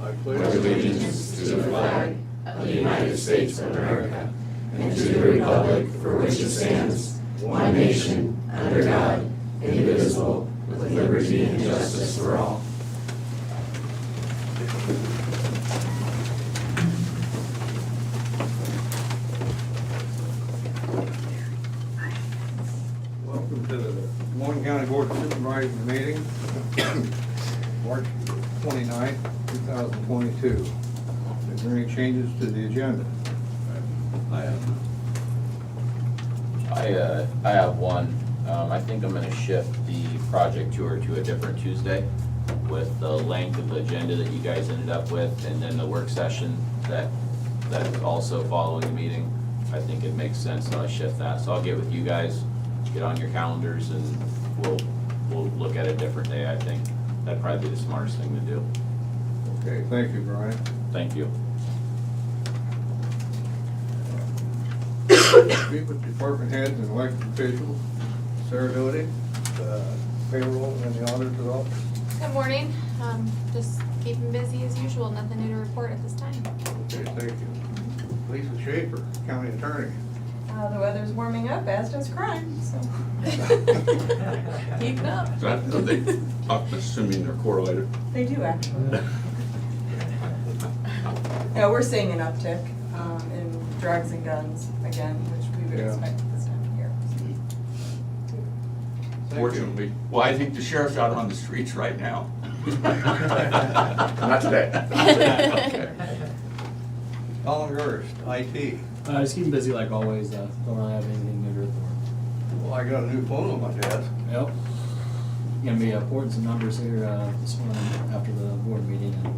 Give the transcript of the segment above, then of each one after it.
I pledge allegiance to the flag of the United States of America and to the republic for which it stands, one nation, under God, indivisible, with liberty and justice for all. Welcome to the Moines County Board of Supervisors meeting, March 29th, 2022. Is there any changes to the agenda? I have one. I think I'm gonna shift the project tour to a different Tuesday with the length of the agenda that you guys ended up with, and then the work session that's also following the meeting. I think it makes sense that I shift that. So I'll get with you guys, get on your calendars, and we'll look at a different day. I think that'd probably be the smartest thing to do. Okay, thank you, Brian. Thank you. Speak with department heads and elected officials. Sarah Doty, payroll and the auditor's office. Good morning. Just keeping busy as usual. Nothing new to report at this time. Okay, thank you. Lisa Schaefer, county attorney. The weather's warming up, as does crime, so. Keeping up. I'm assuming they're correlated. They do, actually. Yeah, we're seeing an uptick in drugs and guns again, which we would Yeah. expect at this time of year. Thank you. Fortunately. Well, I think the sheriff's out on the streets right now. Not today. Okay. Colin Gerst, IT. Just keeping busy like always, don't really have anything new to report. Well, I got a new phone on my desk. Yep. Gonna be porting some numbers here this morning after the board meeting, and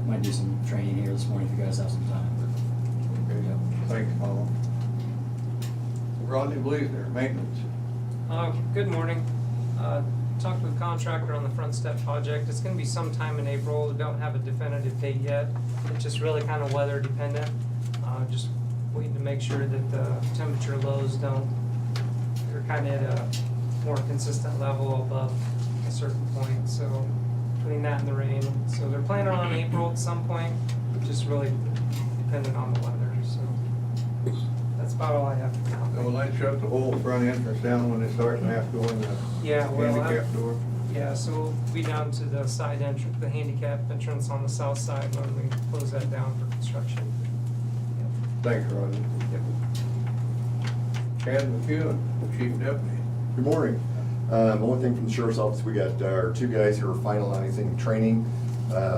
might do some training here this morning if you guys have some time. Okay, Yep. thanks, Colin. Rodney Bleasner, maintenance. Good morning. Talked with contractor on the front step project. It's gonna be sometime in April. We don't have a definitive date yet. It's just really kind of weather dependent. Just waiting to make sure that the temperature lows they're kind of at a more consistent level above a certain point. So putting that in the rain. So they're planning on April at some point, just really dependent on the weather. So that's about all I have for now. And will they shut the whole front entrance down when they start and have to go in the Yeah, well, handicap door? Yeah, so we'll be down to the side entrance, the handicap entrance on the south side when we close that down for construction. Thanks, Rodney. Chad McEwen, chief deputy. Good morning. Only thing from the sheriff's office, we got our two guys who are finalizing training.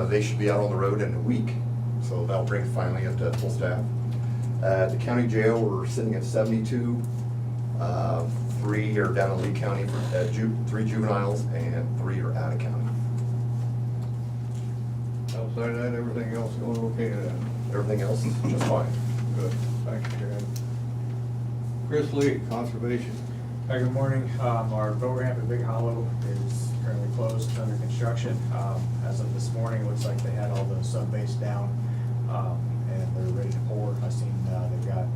They should be out on the road in a week, so that'll bring finally up to full staff. At the county jail, we're sitting at 72. 3 are down in Lee County, 3 juveniles, and 3 are out of county. Outside of that, everything else going okay then? Everything else is just fine. Good, thanks, Chad. Chris Lee, conservation. Hi, good morning. Our boat ramp at Big Hollow is currently closed, it's under construction. As of this morning, it looks like they had all the sub base down, and they're ready to pour. I've seen, they've got,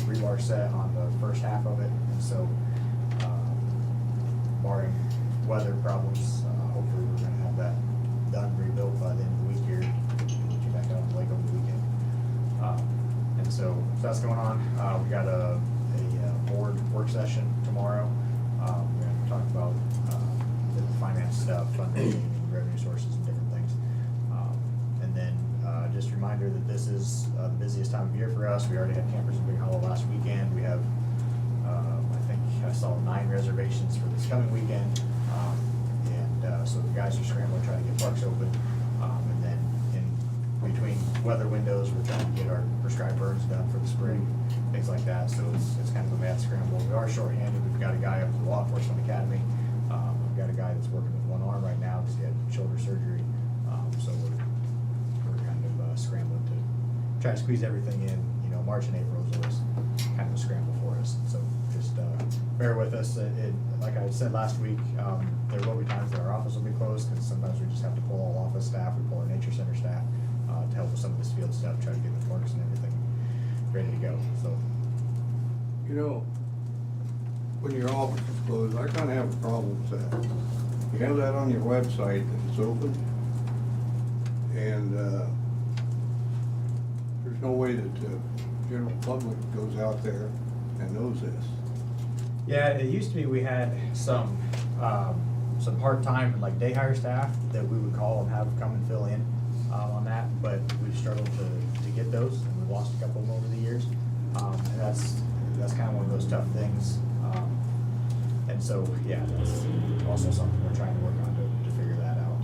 rebar set on the first half of it, and so, barring weather problems, hopefully we're gonna have that done, rebuilt by the end of the week here, get you back out on the lake over the weekend. And so that's going on. We got a board work session tomorrow. We're gonna talk about the finance stuff, fundraising, revenue sources, and different things. And then just a reminder that this is the busiest time of year for us. We already had campers in Big Hollow last weekend. We have, I think I saw 9 reservations for this coming weekend. So the guys are scrambling, trying to get parks open. And then in between weather windows, we're trying to get our prescribed burns done for the spring, things like that. So it's kind of a mad scramble. We are shorthanded. We've got a guy up at the Law Enforcement Academy. We've got a guy that's working with one arm right now because he had shoulder surgery. So we're kind of scrambling to try to squeeze everything in. You know, March and April is always kind of a scramble for us. So just bear with us. Like I said last week, there will be times that our office will be closed because sometimes we just have to pull all office staff. We pull our nature center staff to help with some of this field stuff, try to get the forks and everything ready to go. So, You know, when your office is closed, I kinda have a problem with that. You have that on your website that it's open, and, there's no way that the general public goes out there and knows this. Yeah, it used to be we had some part-time, like day hire staff that we would call and have come and fill in, on that, but we've struggled to get those, and we've lost a couple of them over the years. And that's kind of one of those tough things. And so, yeah, that's also something we're trying to work on to figure that out.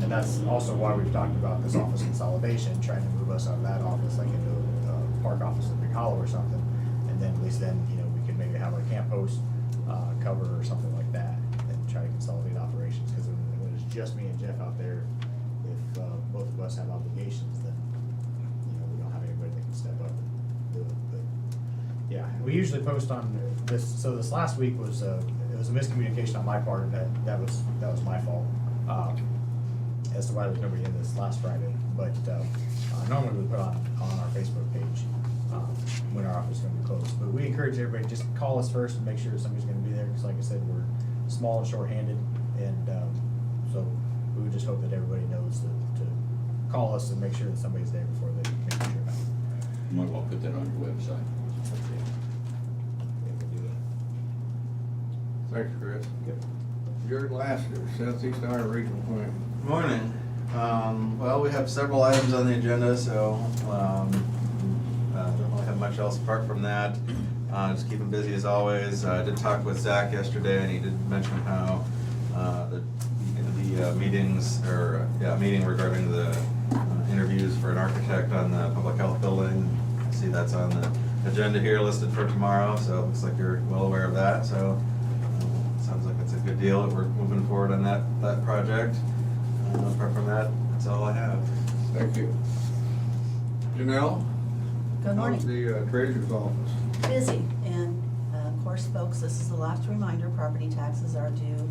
And that's also why we've talked about this office consolidation, trying to move us out of that office, like into a park office in Big Hollow or something. And then at least then, you know, we could maybe have our camp host, cover or something like that, and try to consolidate operations, because when it's just me and Jeff out there, if, both of us have obligations, then, you know, we don't have anybody that can step up and do it, but, yeah, we usually post on this, so this last week was, it was a miscommunication on my part, that was my fault, as to why there's nobody in this last Friday, but, normally we put on our Facebook page, when our office is gonna be closed, but we encourage everybody, just call us first and make sure somebody's gonna be there, because like I said, we're small and short-handed, and, so we would just hope that everybody knows to call us and make sure that somebody's there before they make the trip out. You might well put that on your website. Thanks, Chris. Yep. Jared Lassiter, Southeast Iowa Regional Planning. Morning. Well, we have several items on the agenda, so don't really have much else apart from that. Just keeping busy as always. I did talk with Zach yesterday, and he did mention how the meetings, or meeting regarding the interviews for an architect on the public health building. I see that's on the agenda here, listed for tomorrow, so it looks like you're well aware of that. So sounds like it's a good deal that we're moving forward on that project. Apart from that, that's all I have. Thank you. Janelle? Good morning. How's the treasurer's office? Busy, and of course, folks, this is the last reminder, property taxes are due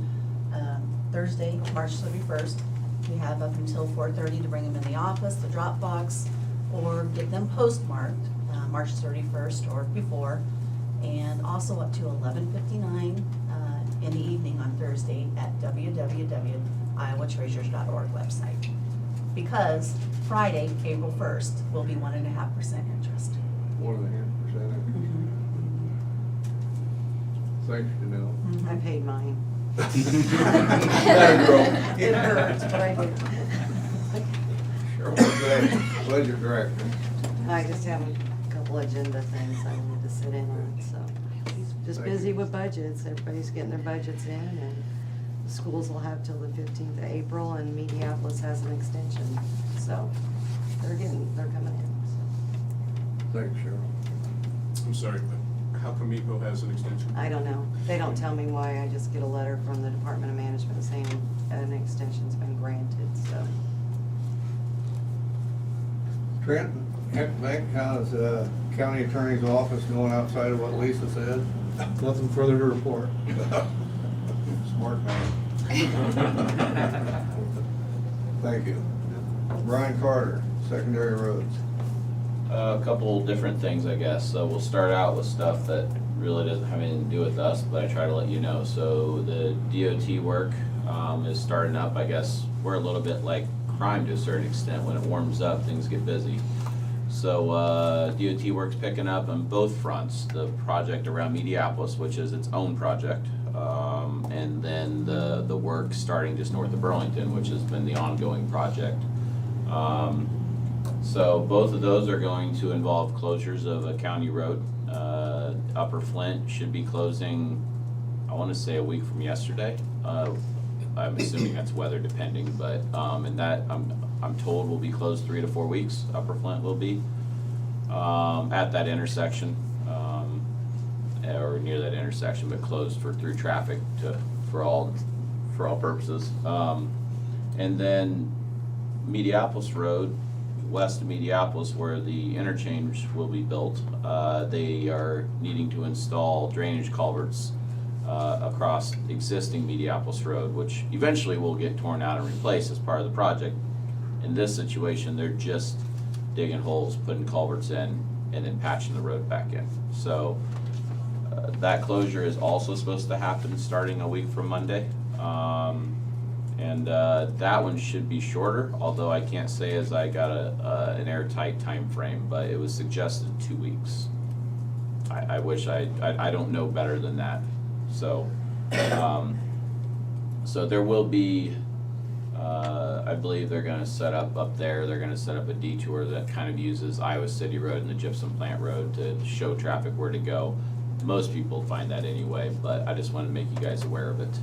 Thursday, March 31st. We have up until 4:30 to bring them in the office, the drop box, or get them postmarked, March 31st or before, and also up to 11:59 in the evening on Thursday at www.iowatreasures.org website. Because Friday, April 1st, will be 1.5% interest. 1.5%. Thanks, Janelle. I paid mine. That girl. It hurts, but I did. Cheryl, Budget Director. I just have a couple agenda things I need to sit in on, so. Just Thank busy you. with budgets, everybody's getting their budgets in, and the schools will have till the 15th of April, and Mediapolis has an extension, so they're coming in, so. Thanks, Cheryl. I'm sorry, but how come EPO has an extension? I don't know, they don't tell me why, I just get a letter from the Department of Management saying an extension's been granted, so. Trent, Beck, how's county attorney's office going outside of what Lisa said? Nothing further to report. Smart man. Thank you. Brian Carter, Secondary Roads. A couple different things, I guess. So we'll start out with stuff that really doesn't have anything to do with us, but I try to let you know. So the DOT work is starting up. I guess we're a little bit like crime to a certain extent. When it warms up, things get busy. So DOT work's picking up on both fronts. The project around Mediapolis, which is its own project, and then the work starting just north of Burlington, which has been the ongoing project. So both of those are going to involve closures of a county road. Upper Flint should be closing, I want to say a week from yesterday. I'm assuming that's weather depending, but and that I'm told will be closed 3 to 4 weeks. Upper Flint will be at that intersection, or near that intersection, but closed through traffic for all purposes. And then Mediapolis Road, west of Mediapolis, where the interchange will be built, they are needing to install drainage culverts across existing Mediapolis Road, which eventually will get torn out and replaced as part of the project. In this situation, they're just digging holes, putting culverts in, and then patching the road back in. So that closure is also supposed to happen starting a week from Monday. And that one should be shorter, although I can't say as I got an airtight time frame, but it was suggested 2 weeks. I wish I don't know better than that. So, so there will be, I believe they're gonna set up there, they're gonna set up a detour that kind of uses Iowa City Road and the Gypsum Plant Road to show traffic where to go. Most people find that anyway, but I just wanted to make you guys aware of it.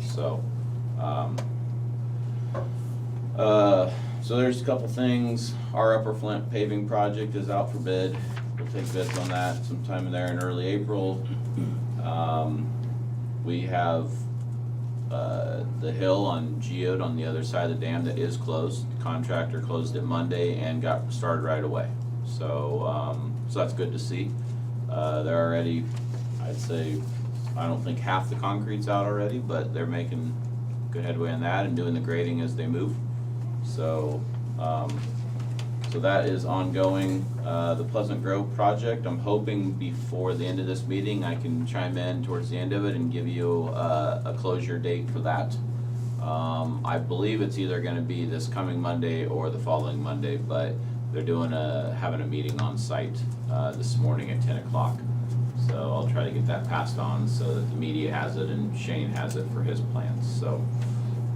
So, so there's a couple things. Our Upper Flint paving project is out for bid. We'll take bids on that sometime in there in early April. We have the hill on Geode on the other side of the dam that is closed. The contractor closed it Monday and got started right away. So, so that's good to see. They're already, I'd say, I don't think half the concrete's out already, but they're making good headway on that and doing the grading as they move. So, so that is ongoing. The Pleasant Grove project, I'm hoping before the end of this meeting, I can chime in towards the end of it and give you a closure date for that. I believe it's either gonna be this coming Monday or the following Monday, but they're doing having a meeting on site, this morning at 10 o'clock. So I'll try to get that passed on so that the media has it and Shane has it for his plans, so.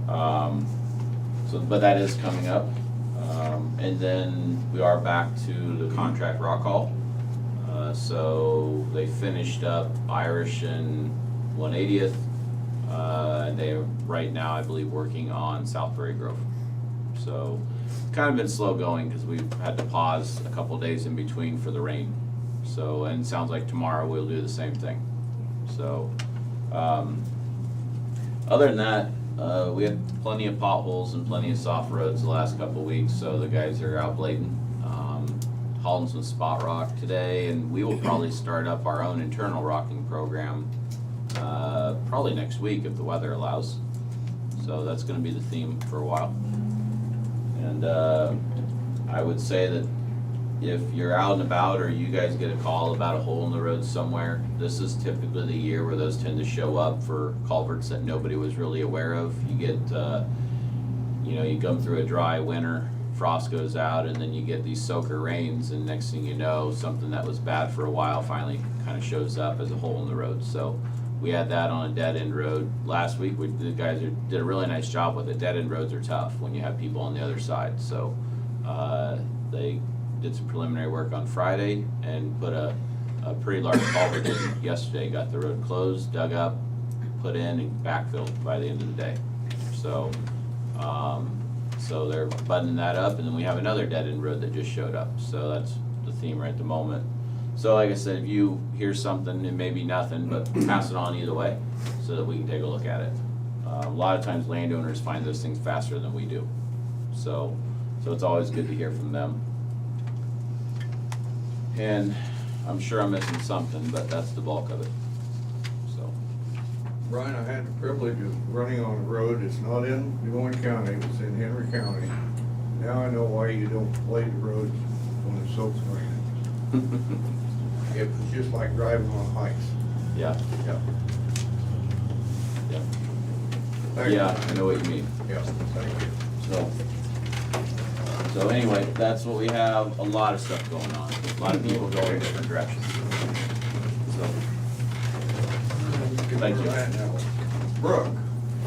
But that is coming up. And then we are back to the contract rock haul. So they finished up Irish and 180th. And they are right now, I believe, working on Southbury Grove. So kind of been slow going because we've had to pause a couple days in between for the rain. So, and it sounds like tomorrow we'll do the same thing. So, other than that, we had plenty of potholes and plenty of soft roads the last couple of weeks, so the guys are out blading, hauling some spot rock today, and we will probably start up our own internal rocking program probably next week if the weather allows. So that's gonna be the theme for a while. And I would say that if you're out and about or you guys get a call about a hole in the road somewhere, this is typically the year where those tend to show up for culverts that nobody was really aware of. You get, you know, you come through a dry winter, frost goes out, and then you get these soaker rains, and next thing you know, something that was bad for a while finally kind of shows up as a hole in the road. So we had that on a dead end road last week. The guys did a really nice job with it. Dead end roads are tough when you have people on the other side. So they did some preliminary work on Friday and put a pretty large culvert in yesterday. Got the road closed, dug up, put in, and backfilled by the end of the day. So, so they're buttoning that up, and then we have another dead end road that just showed up. So that's the theme right at the moment. So like I said, if you hear something, it may be nothing, but pass it on either way so that we can take a look at it. A lot of times landowners find those things faster than we do. So it's always good to hear from them. And I'm sure I'm missing something, but that's the bulk of it, so. Brian, I had the privilege of running on a road that's not in Moines County, it's in Henry County. Now I know why you don't blade the roads when it soaks raining. It was just like driving on hikes. Yeah, Yeah. yeah. Thank you. Yeah, I know what you mean. Yeah, thank you. So anyway, that's what we have. A lot of stuff going on. A lot of people going in different directions. So, thank you. Brooke,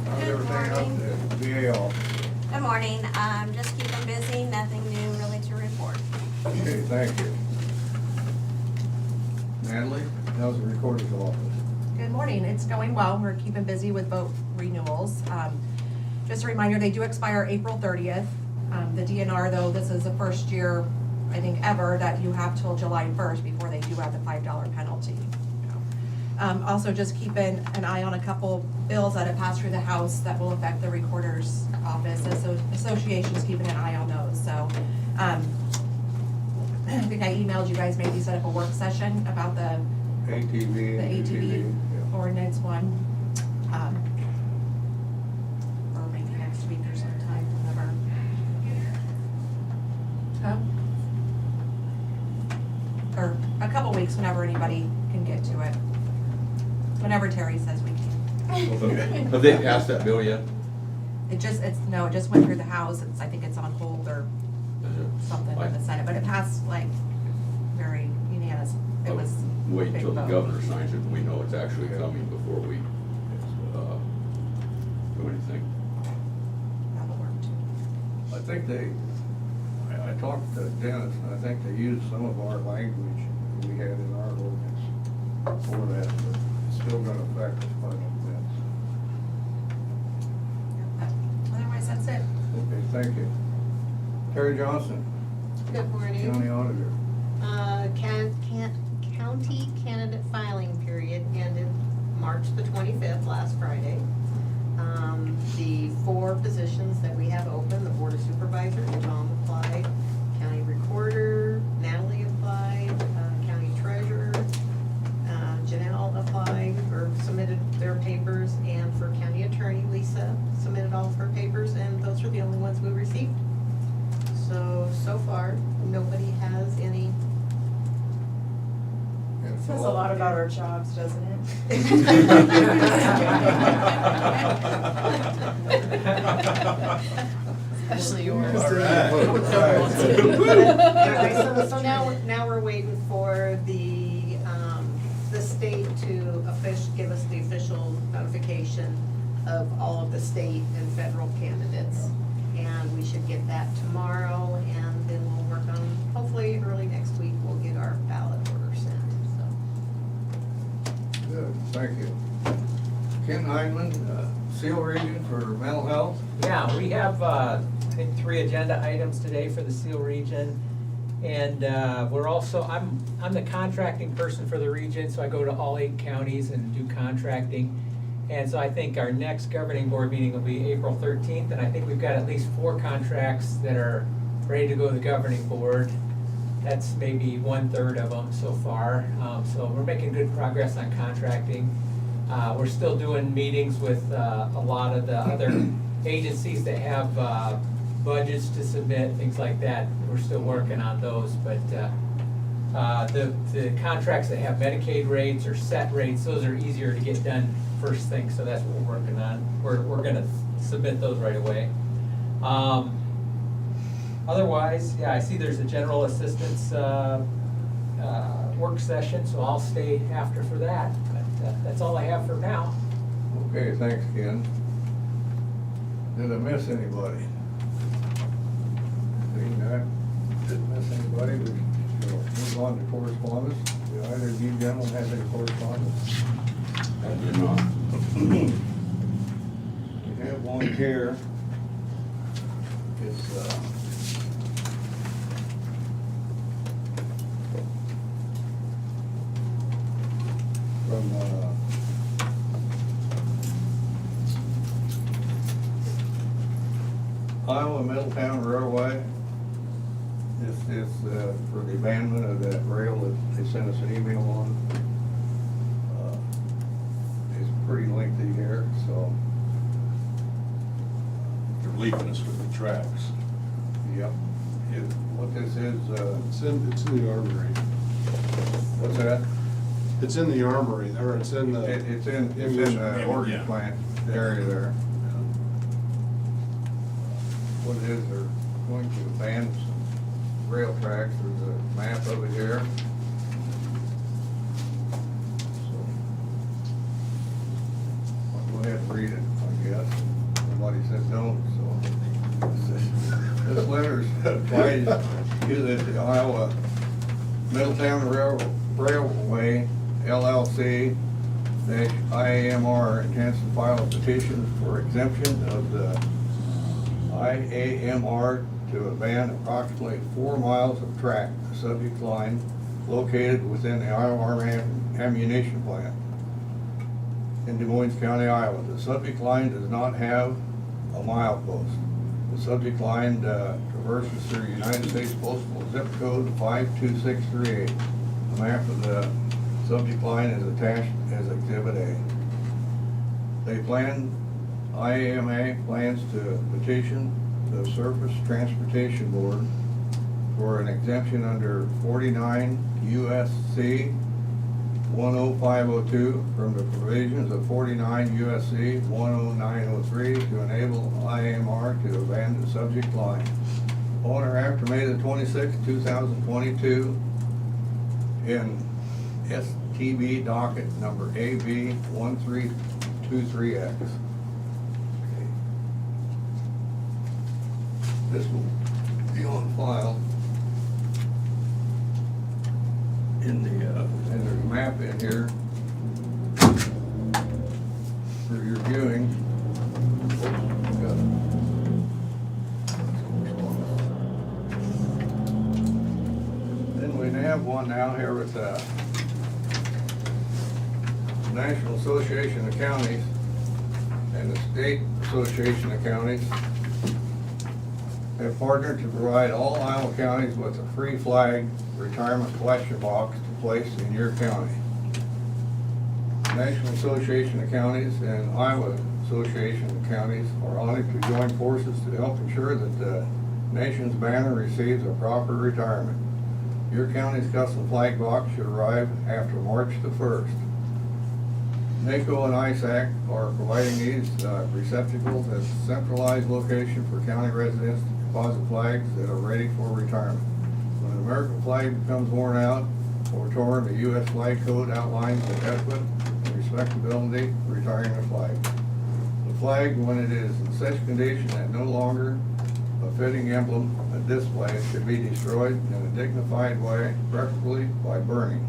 how's Good everything up morning. at the VA office? Good morning, just keeping busy, nothing new really to report. Okay, thank you. Natalie, how's the recorder's office? Good morning, it's going well, we're keeping busy with boat renewals. Just a reminder, they do expire April 30th. The DNR though, this is the first year, I think ever, that you have till July 1st before they do have the $5 penalty. Also just keeping an eye on a couple bills that have passed through the House that will affect the recorder's office. Association's keeping an eye on those, so. I think I emailed you guys, maybe set up a work session about the ATV ordinance one. Or maybe next week or sometime, whenever. Or a couple weeks, whenever anybody can get to it. Whenever Terry says we can. Have they passed that bill yet? it just went through the House, I think it's on hold or something in the Senate, but it passed like very unanimous, it was Wait big until the vote. governor signs it, and we know it's actually coming before we, do anything. That'll work too. I think I talked to Dennis, and I think they used some of our language we had in our ordinance for that, but it's still gonna affect us quite a bit. Otherwise, that's it. Okay, thank you. Terry Johnson, Good morning. County Auditor. County candidate filing period ended March the 25th, last Friday. The 4 positions that we have open, the Board of Supervisors, Tom applied, County Recorder, Natalie applied, County Treasurer, Janelle applied or submitted their papers, and for County Attorney, Lisa submitted all of her papers, and those are the only ones we received. So far, nobody has any. Says a lot about our jobs, doesn't it? Especially yours. All right. Anyway, so now we're waiting for the state to give us the official notification of all of the state and federal candidates. And we should get that tomorrow, and then we'll work on, hopefully early next week, we'll get our ballot order sent, so. Good, thank you. Ken Heinman, Seal Region for Mental Health. Yeah, we have, I think, 3 agenda items today for the Seal Region. And we're also, I'm the contracting person for the region, so I go to all 8 counties and do contracting. And so I think our next governing board meeting will be April 13th, and I think we've got at least 4 contracts that are ready to go to the governing board. That's maybe 1/3 of them so far. So we're making good progress on contracting. We're still doing meetings with a lot of the other agencies that have budgets to submit, things like that. We're still working on those, but the contracts that have Medicaid rates or set rates, those are easier to get done first thing, so that's what we're working on. We're gonna submit those right away. Otherwise, yeah, I see there's a general assistance work session, so I'll stay after for that. But that's all I have for now. Okay, thanks, Ken. Did I miss anybody? Seeing that, didn't miss anybody, we will move on to correspondence. Do either of you gentlemen have any correspondence? I did not. We have one here. It's, from, Iowa Middletown Railway. This is, for the abandonment of that rail that they sent us an email on. It's pretty lengthy here, so. They're leaving us with the tracks. Yep. What this is, It's in the armory. what's that? It's in the armory, or it's in the. It's in the ordnance plant area there. What it is, they're going to abandon some rail tracks. There's a map of it here. So, I'll go ahead and read it, I guess. Nobody said don't, so. This letter's advised you that the Iowa Middletown Railway LLC IAMR intends to file a petition for exemption of the IAMR to abandon approximately 4 miles of track, the subject line located within the Iowa ammunition plant in Des Moines County, Iowa. The subject line does not have a milepost. The subject line traverses through United States postal zip code 52638. The map of the subject line is attached as Exhibit A. IAMA plans to petition the Surface Transportation Board for an exemption under 49 USC 10502 from the provisions of 49 USC 10903 to enable IMR to abandon subject line. Owner after May the 26th, 2022 in STB docket number AB 1323X. This will be on file in the, and there's a map in here for your viewing. Then we have one now here with the National Association of Counties and the State Association of Counties have partnered to provide all Iowa counties with a free flag retirement collection box to place in your county. National Association of Counties and Iowa Association of Counties are honored to join forces to help ensure that the nation's banner receives a proper retirement. Your county's custom flag box should arrive after March the 1st. NACO and ISAC are providing these receptacles as a centralized location for county residents to deposit flags that are ready for retirement. When an American flag becomes worn out or torn, the U.S. flag code outlines the etiquette and respectability of retiring a flag. The flag, when it is in such condition that no longer a fitting emblem and display, should be destroyed in a dignified way, preferably by burning.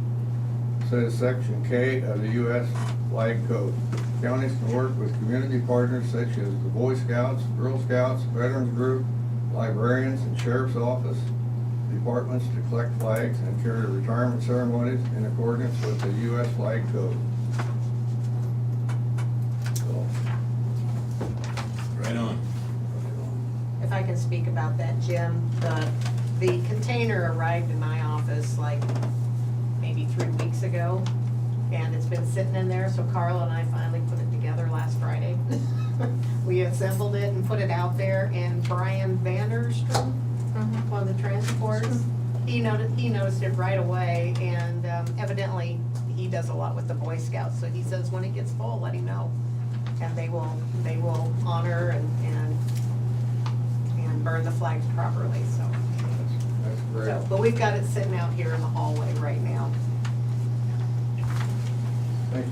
Says Section K of the U.S. Flag Code. Counties can work with community partners such as the Boy Scouts, Girl Scouts, Veterans Group, librarians, and Sheriff's Office departments to collect flags and carry retirement ceremonies in accordance with the U.S. Flag Code. So, Right on. If I can speak about that, Jim, the container arrived in my office like maybe 3 weeks ago, and it's been sitting in there, so Carla and I finally put it together last Friday. We assembled it and put it out there, and Brian Vanderstrom, one of the transports, he noticed it right away, and evidently he does a lot with the Boy Scouts, so he says when it gets full, let him know, and they will honor and burn the flags properly, so. that's great. So, but we've got it sitting out here in the hallway right now. Thank you.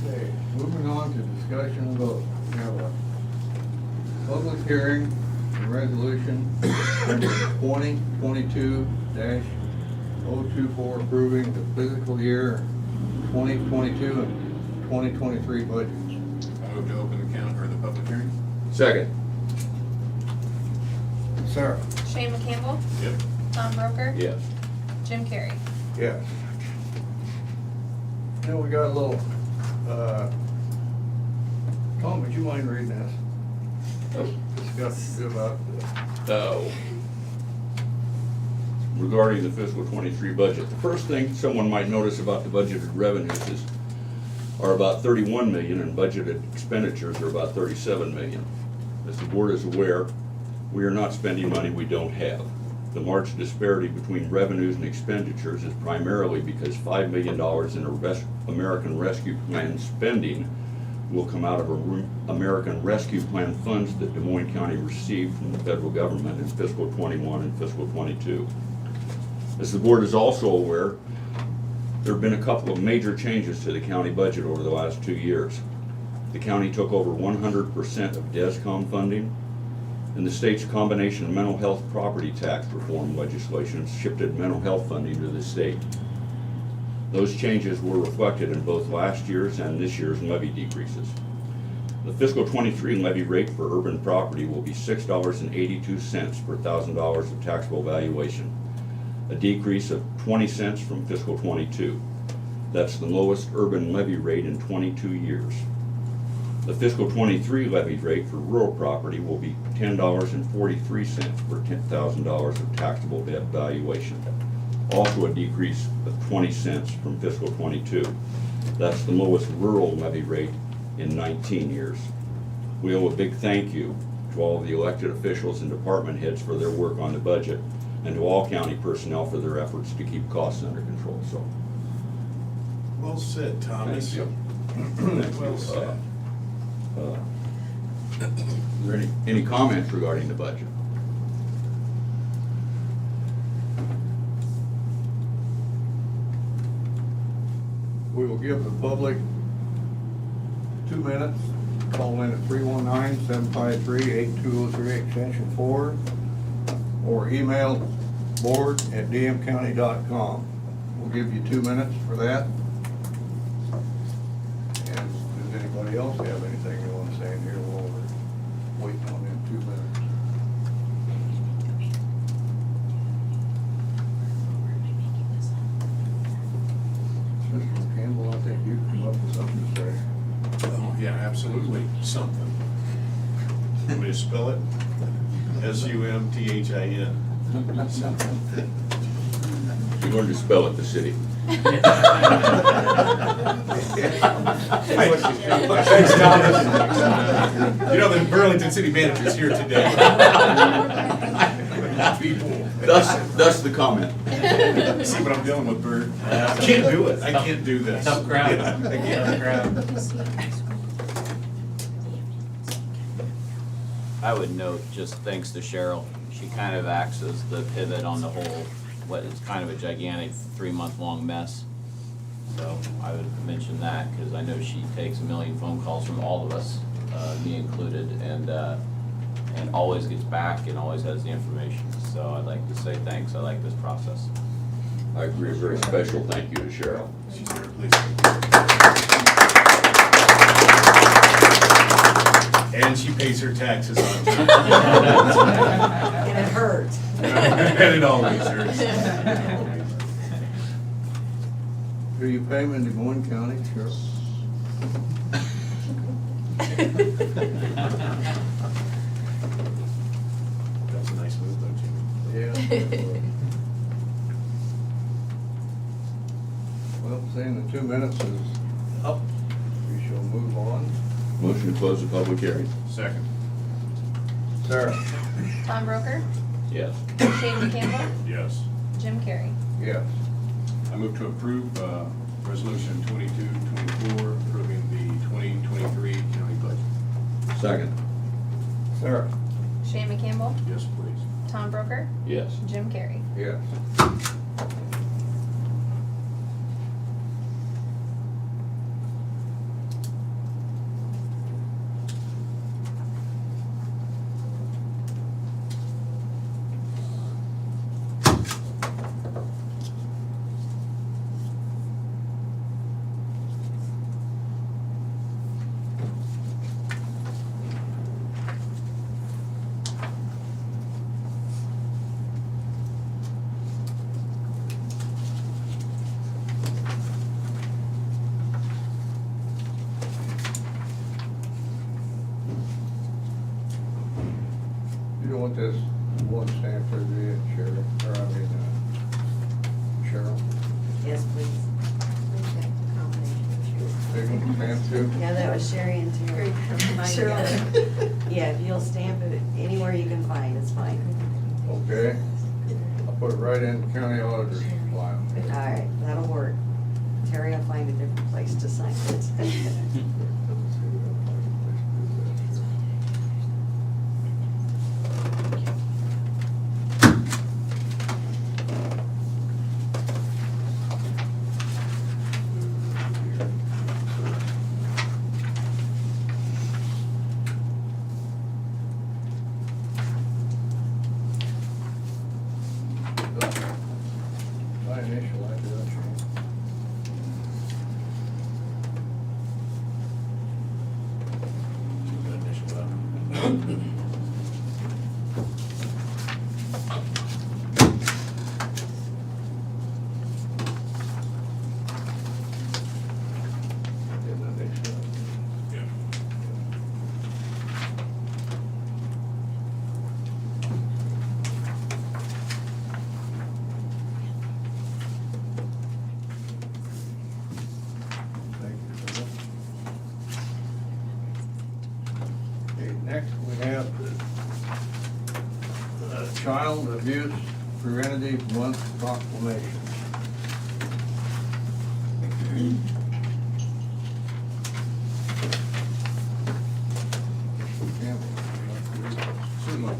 Okay, moving on to discussion and vote. We have a public hearing and resolution number 2022-024 approving the fiscal year 2022 and 2023 budgets. I move to open the count or the public hearing. Second. Sarah? Shane McCampbell, Yep. Tom Broker, Yes. Jim Carrey. Yes. Now we got a little, Tom, would you mind reading this? Discuss about Regarding the fiscal 23 budget, the first thing someone might notice about the budgeted revenues are about 31 million and budgeted expenditures are about 37 million. As the board is aware, we are not spending money we don't have. The marked disparity between revenues and expenditures is primarily because $5 million in American Rescue Plan spending will come out of American Rescue Plan funds that Des Moines County received from the federal government in fiscal 21 and fiscal 22. As the board is also aware, there have been a couple of major changes to the county budget over the last 2 years. The county took over 100% of DESCOM funding, and the state's combination of mental health property tax reform legislation shifted mental health funding to the state. Those changes were reflected in both last year's and this year's levy decreases. The fiscal 23 levy rate for urban property will be $6.82 per $1,000 of taxable valuation, a decrease of 20 cents from fiscal 22. That's the lowest urban levy rate in 22 years. The fiscal 23 levy rate for rural property will be $10.43 per $10,000 of taxable valuation, also a decrease of 20 cents from fiscal 22. That's the lowest rural levy rate in 19 years. We owe a big thank you to all of the elected officials and department heads for their work on the budget. and to all county personnel for their efforts to keep costs under control, so. Well said, Thomas. Thank you. Well said. Is there any comments regarding the budget? We will give the public 2 minutes. Call in at 319-753-8203, extension 4, or email board@dmcounty.com. We'll give you 2 minutes for that. And does anybody else have anything they want to say in here while we're waiting on them 2 minutes? Mr. Campbell, I think you come up with something to say. Oh, yeah, absolutely, something. Want me to spell it? SUMTHIN. You learned to spell it, the city. Thanks, Thomas. You know, the Burlington City Manager's here today. Thus the comment. See what I'm dealing with, Bert? I can't do it. I can't do this. Tough crowd. Yeah, I can't. I would note, just thanks to Cheryl, she kind of acts as the pivot on the whole, what is kind of a gigantic 3-month-long mess. So I would mention that, because I know she takes a million phone calls from all of us, me included, and always gets back and always has the information. So I'd like to say thanks, I like this process. I agree, a very special thank you to Cheryl. She's there, please. And she pays her taxes on time. And it hurts. And it always hurts. Do you pay them in Des Moines County, Cheryl? That's a nice move, don't you? Yeah. Well, seeing the 2 minutes is up, we shall move on. Motion to close the public hearing. Second. Sarah? Tom Broker, Yes. Shane Campbell, Yes. Jim Carrey. Yes. I move to approve Resolution 2224, approving the 2023 county budget. Second. Sarah? Shane Campbell, Yes, please. Tom Broker, Yes. Jim Carrey. Yes. You don't want this one stamp for the Cheryl, or I mean, Cheryl? Yes, please. Big one stamp too? Yeah, that was Sherry and Terry. Cheryl. Yeah, if you'll stamp it anywhere you can find, it's fine. Okay. I'll put it right in the county auditor's file. All right, that'll work. Terry will find a different place to sign it. My initial address. Thank you for that. Okay, next we have child abuse Preventative Month proclamation. Certainly.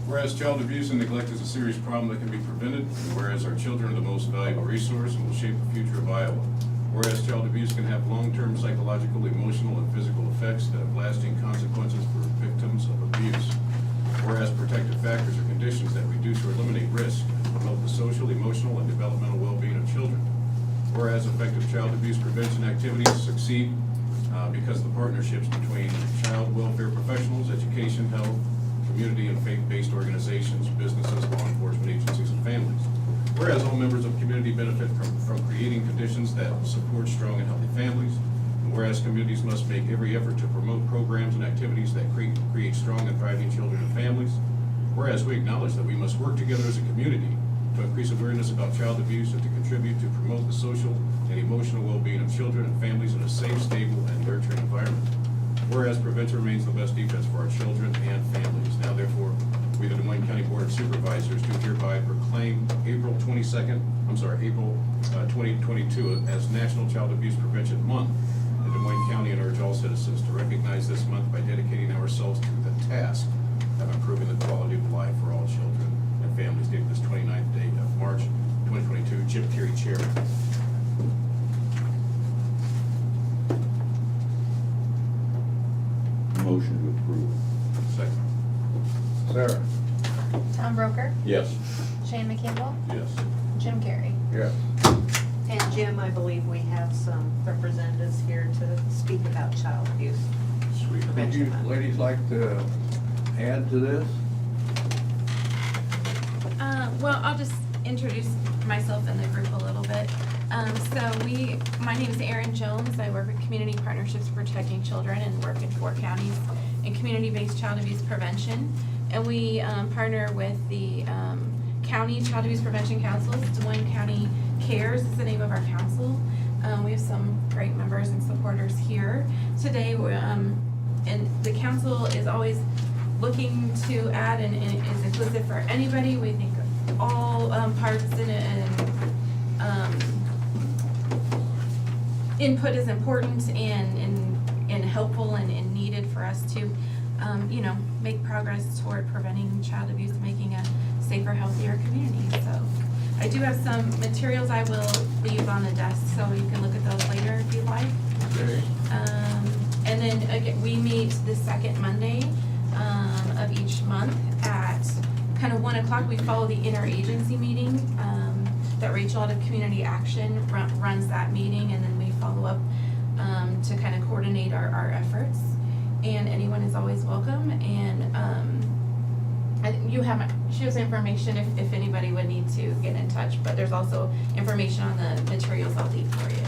Whereas child abuse and neglect is a serious problem that can be prevented, and whereas our children are the most valuable resource and will shape the future of Iowa. Whereas child abuse can have long-term psychological, emotional, and physical effects that have lasting consequences for victims of abuse. Whereas protective factors are conditions that reduce or eliminate risk and promote the social, emotional, and developmental well-being of children. Whereas effective child abuse prevention activities succeed because of the partnerships between child welfare professionals, education, health, community and faith-based organizations, businesses, law enforcement agencies, and families. Whereas all members of community benefit from creating conditions that support strong and healthy families. And whereas communities must make every effort to promote programs and activities that create strong and thriving children and families. Whereas we acknowledge that we must work together as a community to increase awareness about child abuse and to contribute to promote the social and emotional well-being of children and families in a safe, stable, and nurturing environment. Whereas prevention remains the best defense for our children and families. Now therefore, we, the Des Moines County Board of Supervisors, do hereby proclaim April 2022 as National Child Abuse Prevention Month in Des Moines County, and urge all citizens to recognize this month by dedicating ourselves to the task of improving the quality of life for all children and families. Dated this 29th day of March 2022. Chip Terry, Chairman. Motion to approve. Second. Sarah? Tom Broker, Yes. Shane McCampbell, Yes. Jim Carrey. Yes. And Jim, I believe we have some representatives here to speak about child abuse. Sweet. Would you ladies like to add to this? Well, I'll just introduce myself and the group a little bit. My name is Erin Jones. I work with Community Partnerships Protecting Children and work in 4 counties in community-based child abuse prevention. And we partner with the County Child Abuse Prevention Councils. Des Moines County Cares is the name of our council. We have some great members and supporters here today. And the council is always looking to add and is inclusive for anybody. We think all parts and input is important and helpful and needed for us to make progress toward preventing child abuse, making a safer, healthier community. So I do have some materials I will leave on the desk, so you can look at those later if you'd like. Okay. And then again, we meet the second Monday of each month at kind of 1 o'clock. We follow the interagency meeting that Rachel out of Community Action runs that meeting, and then we follow up to kind of coordinate our efforts. And anyone is always welcome. And she has information if anybody would need to get in touch, but there's also information on the materials I'll leave for you.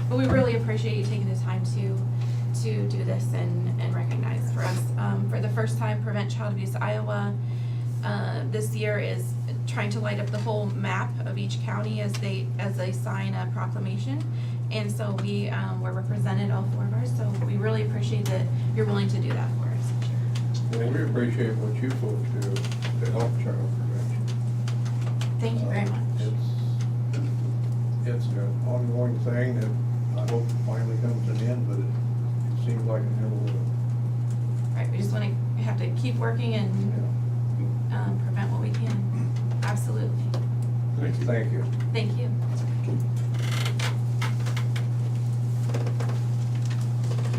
But we really appreciate you taking the time to do this and recognize for us. For the first time, Prevent Child Abuse Iowa this year is trying to light up the whole map of each county as they sign a proclamation. And so we're represented, all 4 of ours, so we really appreciate that you're willing to do that for us. Well, we appreciate what you folks do to help child prevention. Thank you very much. It's an ongoing thing that I hope finally comes to an end, but it seems like it never will. Right, we just have to keep working and prevent what we can. Absolutely. Thank you. Thank you. Thank you.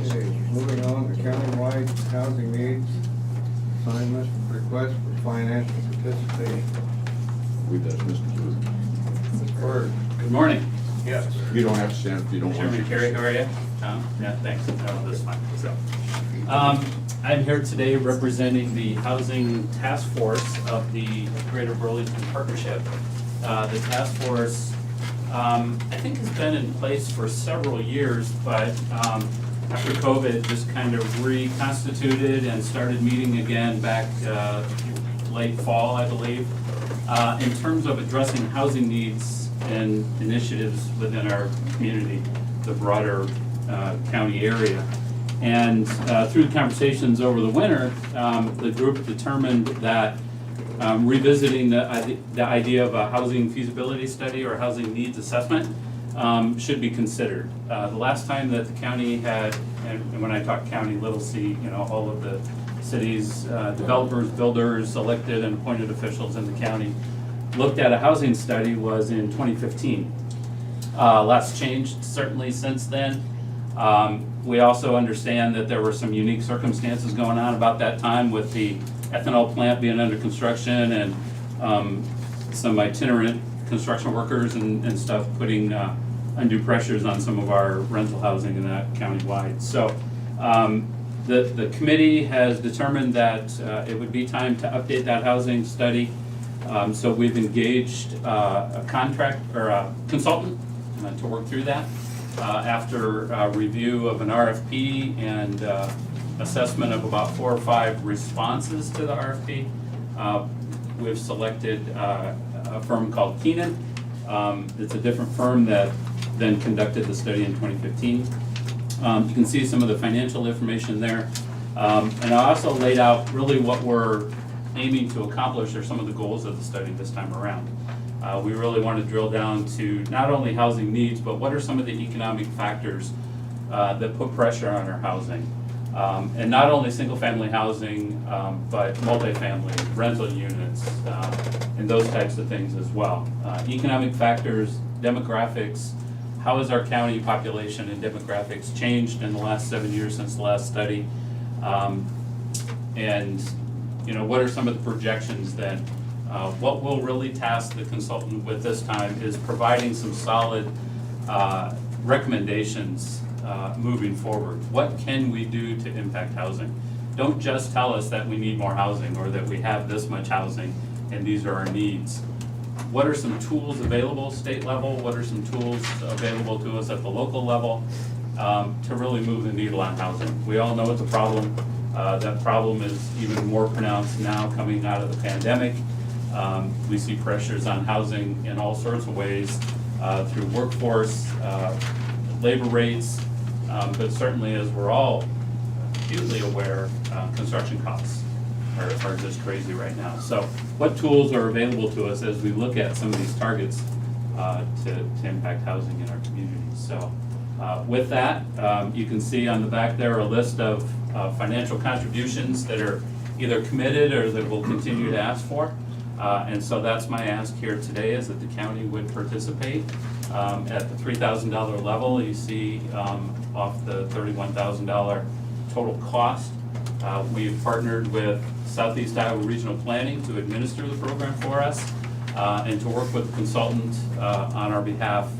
Okay, moving on to countywide housing needs, assignment, request for financial participation. We does, Mr. Booth. Ms. Bird. Good morning. Yes. You don't have to stand if you don't want to. Chairman Kerry, how are you? Yeah, thanks. No, that's fine. So, I'm here today representing the Housing Task Force of the Greater Burlington Partnership. The task force, I think, has been in place for several years, but after COVID, just kind of reconstituted and started meeting again back late fall, I believe, in terms of addressing housing needs and initiatives within our community, the broader county area. And through the conversations over the winter, the group determined that revisiting the idea of a housing feasibility study or housing needs assessment should be considered. The last time that the county had, and when I talk county, little c, all of the cities, developers, builders, elected and appointed officials in the county looked at a housing study was in 2015. Lots changed certainly since then. We also understand that there were some unique circumstances going on about that time with the ethanol plant being under construction and some itinerant construction workers and stuff putting undue pressures on some of our rental housing in that countywide. So the committee has determined that it would be time to update that housing study. So we've engaged a contract or a consultant to work through that. After review of an RFP and assessment of about 4 or 5 responses to the RFP, we've selected a firm called Keenan. It's a different firm that then conducted the study in 2015. You can see some of the financial information there. And I also laid out really what we're aiming to accomplish or some of the goals of the study this time around. We really want to drill down to not only housing needs, but what are some of the economic factors that put pressure on our housing. And not only single-family housing, but multifamily, rental units, and those types of things as well. Economic factors, demographics, how has our county population and demographics changed in the last 7 years since the last study? And what are some of the projections then? What we'll really task the consultant with this time is providing some solid recommendations moving forward. What can we do to impact housing? Don't just tell us that we need more housing or that we have this much housing and these are our needs. What are some tools available state level? What are some tools available to us at the local level to really move the needle on housing? We all know it's a problem. That problem is even more pronounced now coming out of the pandemic. We see pressures on housing in all sorts of ways through workforce, labor rates, but certainly as we're all acutely aware, construction costs are just crazy right now. So what tools are available to us as we look at some of these targets to impact housing in our communities? So with that, you can see on the back there a list of financial contributions that are either committed or that we'll continue to ask for. And so that's my ask here today, is that the county would participate at the $3,000 level. You see off the $31,000 total cost. We've partnered with Southeast Iowa Regional Planning to administer the program for us and to work with a consultant on our behalf.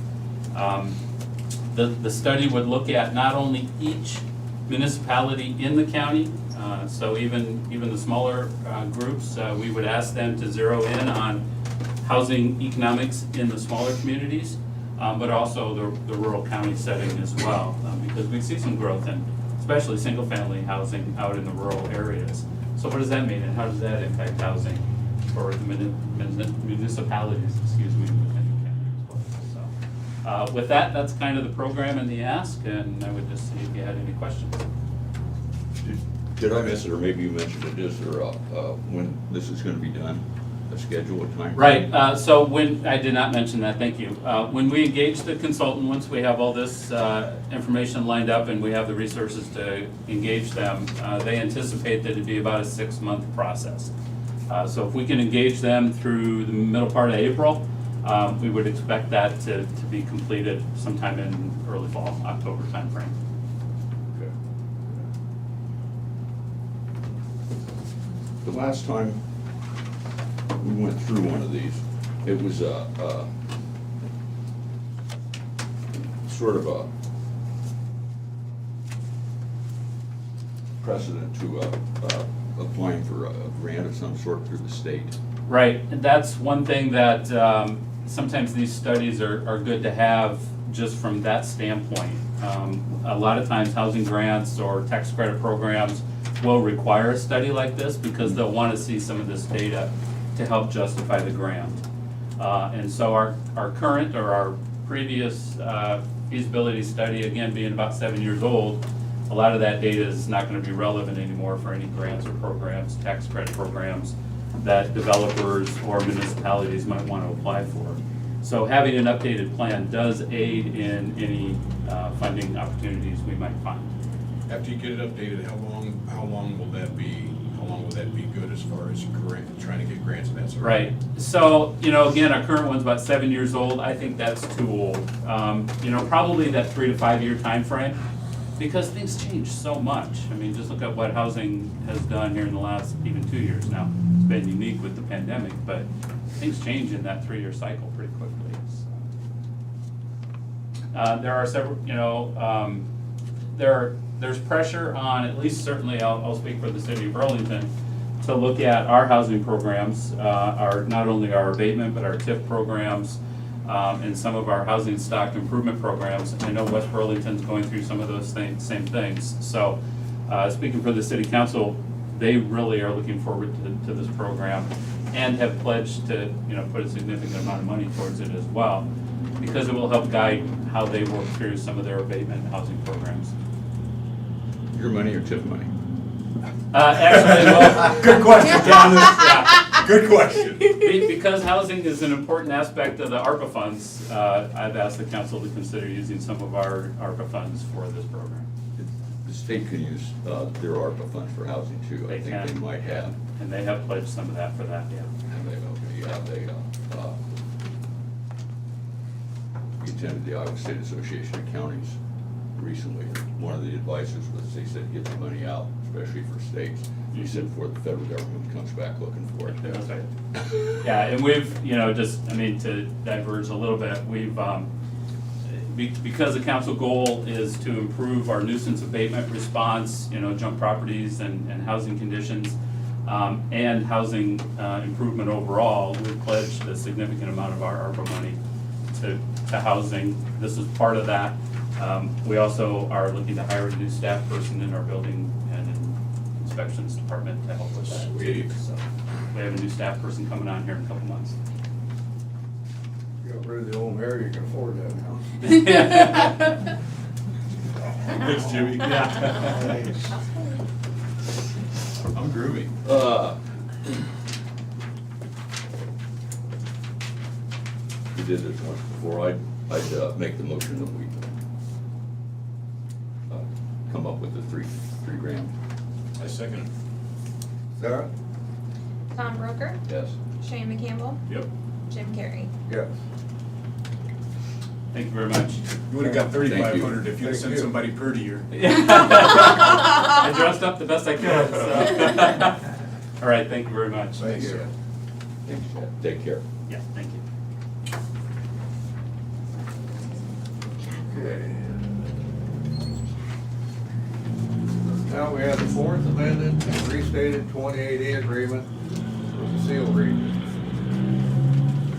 The study would look at not only each municipality in the county, so even the smaller groups, we would ask them to zero in on housing economics in the smaller communities, but also the rural county setting as well, because we see some growth in especially single-family housing out in the rural areas. So what does that mean, and how does that impact housing for the municipalities, within the county as well? So with that, that's kind of the program and the ask, and I would just see if you had any questions. Did I miss it, or maybe you mentioned it, is there when this is gonna be done, a schedule, a time? Right, so when, I did not mention that, thank you. When we engage the consultant, once we have all this information lined up and we have the resources to engage them, they anticipate that it'd be about a 6-month process. So if we can engage them through the middle part of April, we would expect that to be completed sometime in early fall, October timeframe. The last time we went through one of these, it was sort of a precedent to applying for a grant of some sort through the state. Right, and that's one thing that sometimes these studies are good to have just from that standpoint. A lot of times housing grants or tax credit programs will require a study like this because they'll want to see some of this data to help justify the grant. And so our current or our previous feasibility study, again being about 7 years old, a lot of that data is not going to be relevant anymore for any grants or programs, tax credit programs. that developers or municipalities might want to apply for. So having an updated plan does aid in any funding opportunities we might find. After you get it updated, how long will that be? How long will that be good as far as trying to get grants and that sort of Right. So, again, our current one's about 7 years old. I think that's too old. Probably that 3 to 5 year time frame, because things change so much. I mean, just look at what housing has done here in the last even 2 years now. It's been unique with the pandemic, but things change in that 3 year cycle pretty quickly. So. There are several, there's pressure on, at least certainly, I'll speak for the city of Burlington, to look at our housing programs, not only our abatement, but our TIF programs, and some of our housing stock improvement programs. I know West Burlington's going through some of those same things. So, speaking for the city council, they really are looking forward to this program and have pledged to, put a significant amount of money towards it as well, because it will help guide how they work through some of their abatement housing programs. Your money or TIF money? Actually, well. Good question, Thomas. Yeah. Good question. Because housing is an important aspect of the ARPA funds, I've asked the council to consider using some of our ARPA funds for this program. The state can use their ARPA funds for housing too. I think they might have. And they have pledged some of that for that, yeah. We attended the Iowa State Association of Counties recently. One of the advisors they said, get the money out, especially for states. He said before the federal government comes back looking for it. That's right. Yeah, and we've, to diverge a little bit, we've, because the council goal is to improve our nuisance abatement response, junk properties and housing conditions, and housing improvement overall, we've pledged a significant amount of our ARPA money to housing. This is part of that. We also are looking to hire a new staff person in our building and inspections department to help with that. Sweet. So we have a new staff person coming on here in a couple months. You got rid of the old mayor, you can afford that now. Thanks, Jimmy. Yeah. I'm groovy. We did this once before. I'd make the motion that we come up with the three grand. I second it. Sarah? Tom Broker, Yes. Shane McCampbell, Yep. Jim Carrey. Yes. Thank you very much. You would've got Thank you. 3,500 if you'd Thank sent you. somebody prettier. I dressed up the best I could, so. All right, thank you very much. Thank you. Thanks, Chad. Take care. Yeah, thank you. Okay. Now we have the fourth amended and restated 2080 agreement with the Seal Region.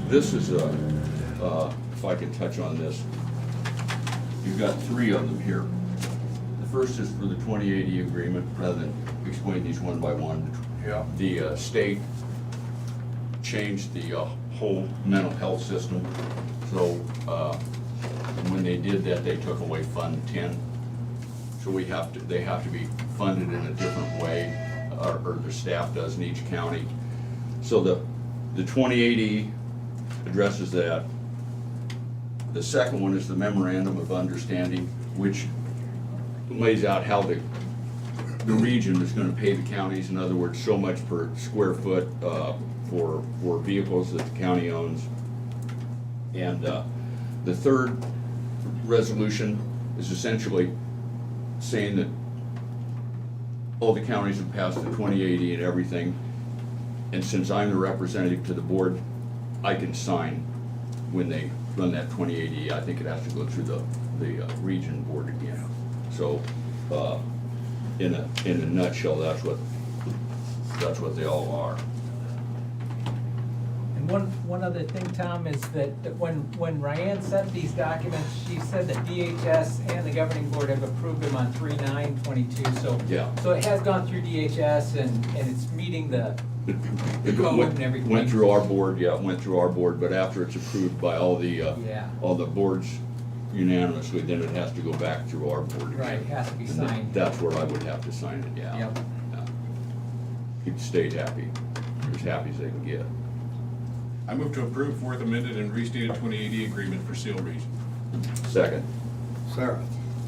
This is if I can touch on this, you've got three of them here. The first is for the 2080 agreement, rather than explain these one by one. Yeah. The state changed the whole mental health system. So when they did that, they took away Fund 10. So they have to be funded in a different way, or the staff does in each county. So the 2080 addresses that. The second one is the memorandum of understanding, which lays out how the region is going to pay the counties. In other words, so much per square foot for vehicles that the county owns. And the third resolution is essentially saying that all the counties have passed the 2080 and everything. And since I'm the representative to the board, I can sign when they run that 2080. I think it has to go through the region board again. So in a nutshell, that's what they all are. And one other thing, Tom, is that when Ryan sent these documents, she said that DHS and the governing board have approved them on 3/9/22. So Yeah. So it has gone through DHS and it's meeting the code and everything. Went through our board, yeah, it went through our board, but after it's approved by all the boards unanimously, then it has to go back through our board again. Right, it has to be And then signed. That's where I would have to sign it, yeah. Yep. Yeah. Keep the state happy. as happy as they can get. I move to approve fourth amended and restated 2080 agreement for Seal Region. Second. Sarah?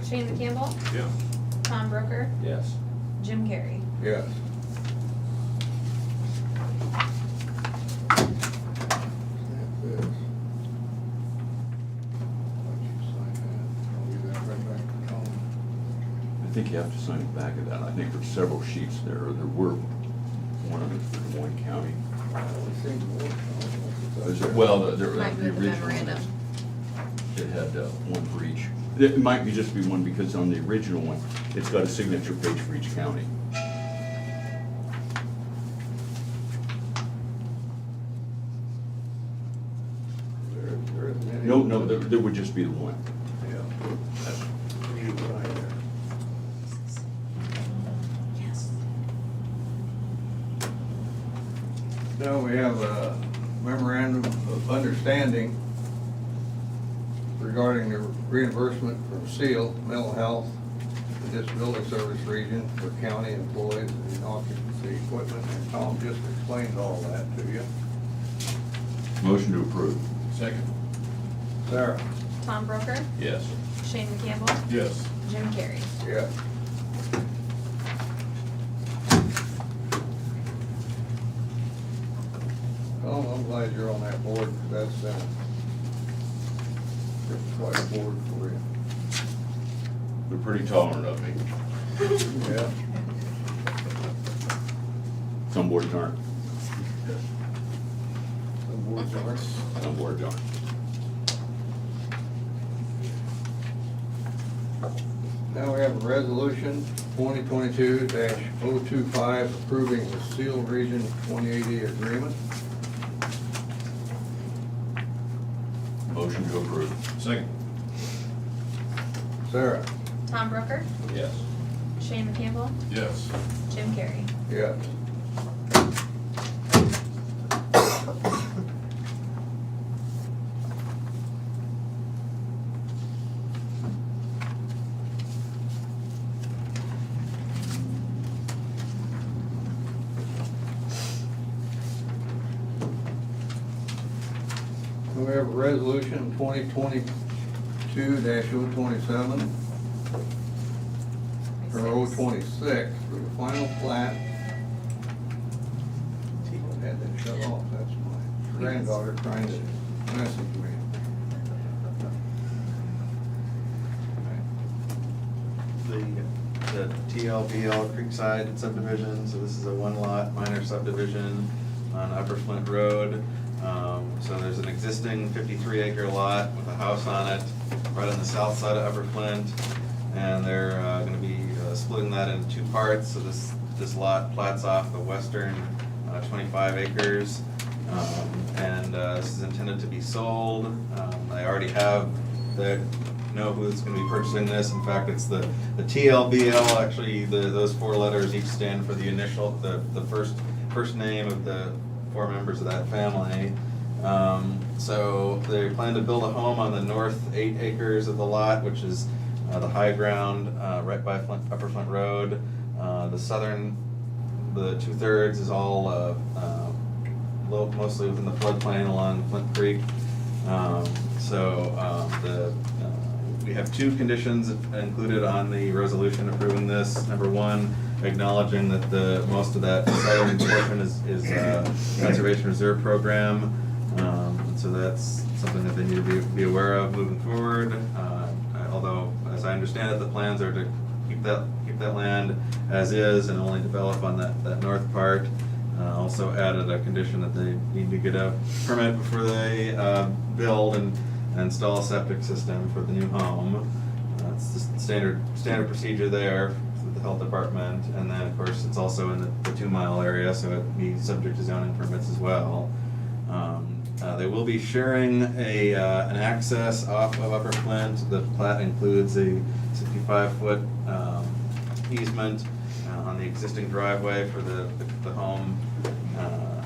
Shane McCampbell, Yeah. Tom Broker, Yes. Jim Carrey. Yes. Snap this. Let you sign that. I'll give that right back to Tom. I think you have to sign the back of that. I think there's several sheets there. There were one of them for Des Moines County. Let's see more. Is it- Well, the Might be the the original one, memorandum. it had one for each. It might be just be one because on the original one, it's got a signature page for each county. There isn't any. No, there would just be the one. Yeah. You sign there. Yes. Now we have a memorandum of understanding regarding the reimbursement from SEAL, mental health, and disability service region for county employees and occupancy equipment. And Tom just explained all that to you. Motion to approve. Second. Sarah? Tom Broker, Yes. Shane McCampbell, Yes. Jim Carrey. Yes. Tom, I'm glad you're on that board, because that's quite a board for you. They're pretty tolerant of me. Yeah. Some boards aren't. Some boards aren't. Some boards aren't. Now we have a resolution 2022-025 approving the Seal Region 2080 agreement. Motion to approve. Second. Sarah? Tom Broker, Yes. Shane McCampbell, Yes. Jim Carrey. Yes. We have a resolution 2022-027 or 026 for the final plat. Had that shut off, that's my granddaughter trying to message me. The TLBL Creekside subdivision, so this is a one-lot minor subdivision on Upper Flint Road. So there's an existing 53-acre lot with a house on it, right on the south side of Upper Flint. And they're gonna be splitting that into two parts, so this lot plats off the western 25 acres. This is intended to be sold. I already know who's gonna be purchasing this. In fact, it's the TLBL, actually, those four letters each stand for the initial, the first name of the four members of that family. So they plan to build a home on the north 8 acres of the lot, which is the high ground right by Upper Flint Road. The southern, the 2/3 is all mostly within the floodplain along Flint Creek. We have two conditions included on the resolution approving this. Number one, acknowledging that most of that southern portion is Conservation Reserve Program. So that's something that they need to be aware of moving forward. Although, as I understand it, the plans are to keep that land as is and only develop on that north part. Also added a condition that they need to get a permit before they build and install a septic system for the new home. It's the standard procedure there with the health department. And then, of course, it's also in the 2 mile area, so it'd be subject to zoning permits as well. They will be sharing an access off of Upper Flint. The plat includes a 65-foot easement on the existing driveway for the home,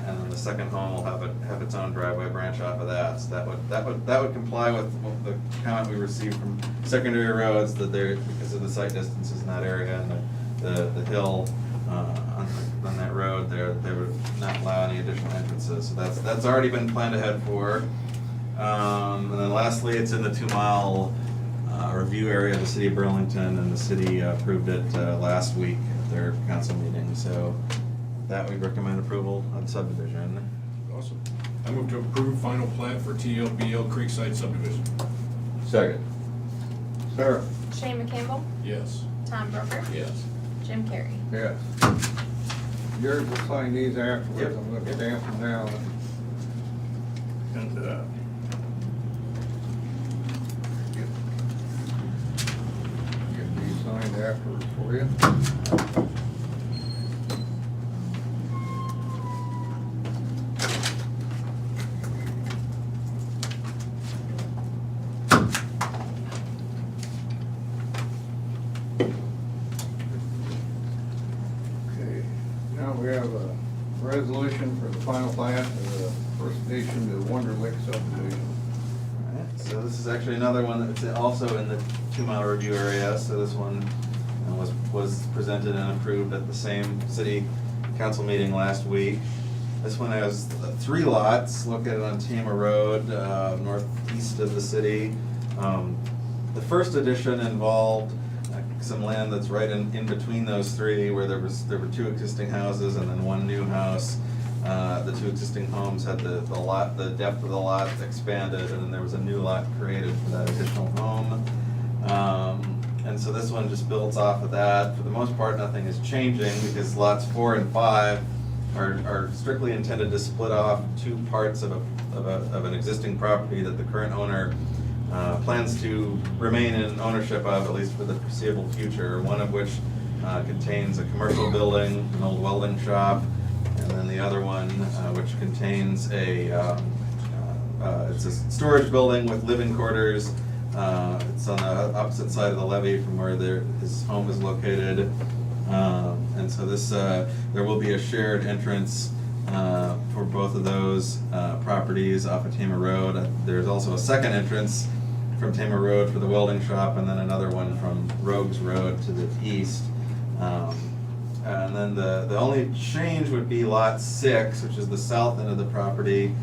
and then the second home will have its own driveway branch off of that. So that would comply with the comment we received from secondary roads that because of the site distances in that area and the hill on that road there, they would not allow any additional entrances, so that's already been planned ahead for. And then lastly, it's in the 2-mile review area of the city of Burlington, and the city approved it last week at their council meeting, so that we recommend approval of subdivision. Awesome. I move to approve final plat for TLBL Creekside subdivision. Second. Sarah? Shane McCampbell, Yes. Tom Broker, Yes. Jim Carrey. Yes. Yours will sign these afterwards, Yep. I'm gonna stamp them now. And, get these signed afterwards for you. Okay, now we have a resolution for the final plat of the first edition to Wonder Lick subdivision. Alright, so this is actually another one that's also in the 2-mile review area, so this one was presented and approved at the same city council meeting last week. This one has 3 lots located on Tama Road, northeast of the city. The first edition involved some land that's right in between those 3, where there were 2 existing houses and then 1 new house. The 2 existing homes had the depth of the lot expanded, and then there was a new lot created for that additional home. And so this one just builds off of that. For the most part, nothing is changing, because lots 4 and 5 are strictly intended to split off 2 parts of an existing property that the current owner plans to remain in ownership of, at least for the foreseeable future, one of which contains a commercial building, an old welding shop, and then the other one, which contains it's a storage building with living quarters. It's on the opposite side of the levee from where his home is located. And so there will be a shared entrance for both of those properties off of Tama Road. There's also a second entrance from Tama Road for the welding shop, and then another one from Rogues Road to the east. And then the only change would be lot 6, which is the south end of the property,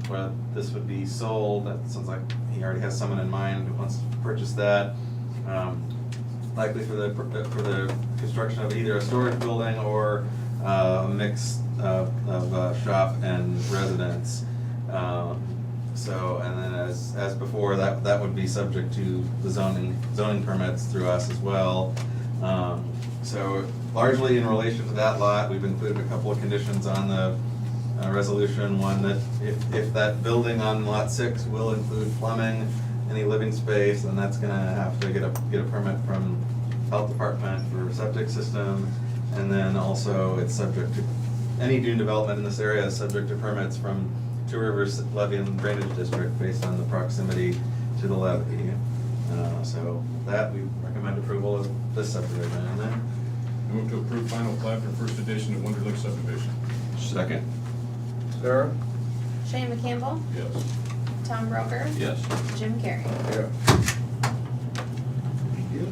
where this would be sold. That sounds like he already has someone in mind who wants to purchase that. Likely for the construction of either a storage building or a mix of shop and residence. And then as before, that would be subject to the zoning permits through us as well. So largely in relation to that lot, we've included a couple of conditions on the resolution. One, that if that building on lot 6 will include plumbing, any living space, then that's gonna have to get a permit from health department for septic system. And then also it's subject to, any dune development in this area is subject to permits from Two Rivers Levee and Drainage District based on the proximity to the levee. So that, we recommend approval of this subdivision. I move to approve final plat for first edition of Wonder Lick subdivision. Second. Sarah? Shane McCampbell, Yes. Tom Broker, Yes. Jim Carrey. Yeah. Thank you.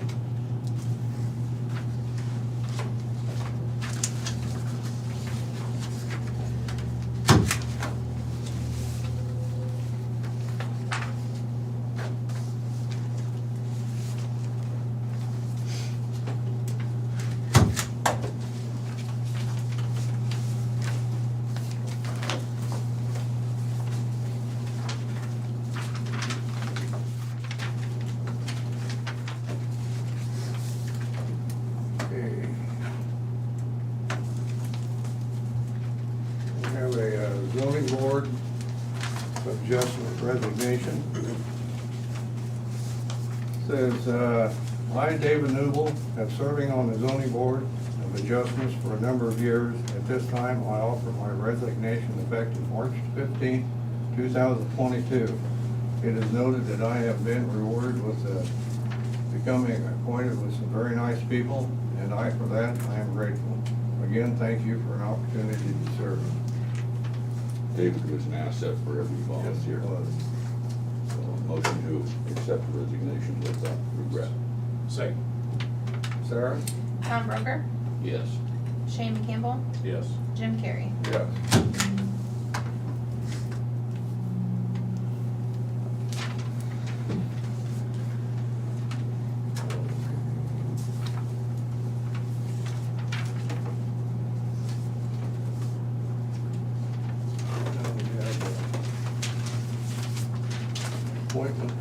Okay. We have a zoning board adjustment resignation. Says, I, David Newble, have serving on the zoning board of adjustments for a number of years. At this time, I offer my resignation effective March 15, 2022. It is noted that I have been rewarded with becoming acquainted with some very nice people, and for that, I am grateful. Again, thank you for an opportunity to serve. David was an asset for every volunteer. Yes, he was. So, motion to accept the resignation without regret. Second. Sarah? Tom Broker, Yes. Shane McCampbell, Yes. Jim Carrey. Yes. Appointment.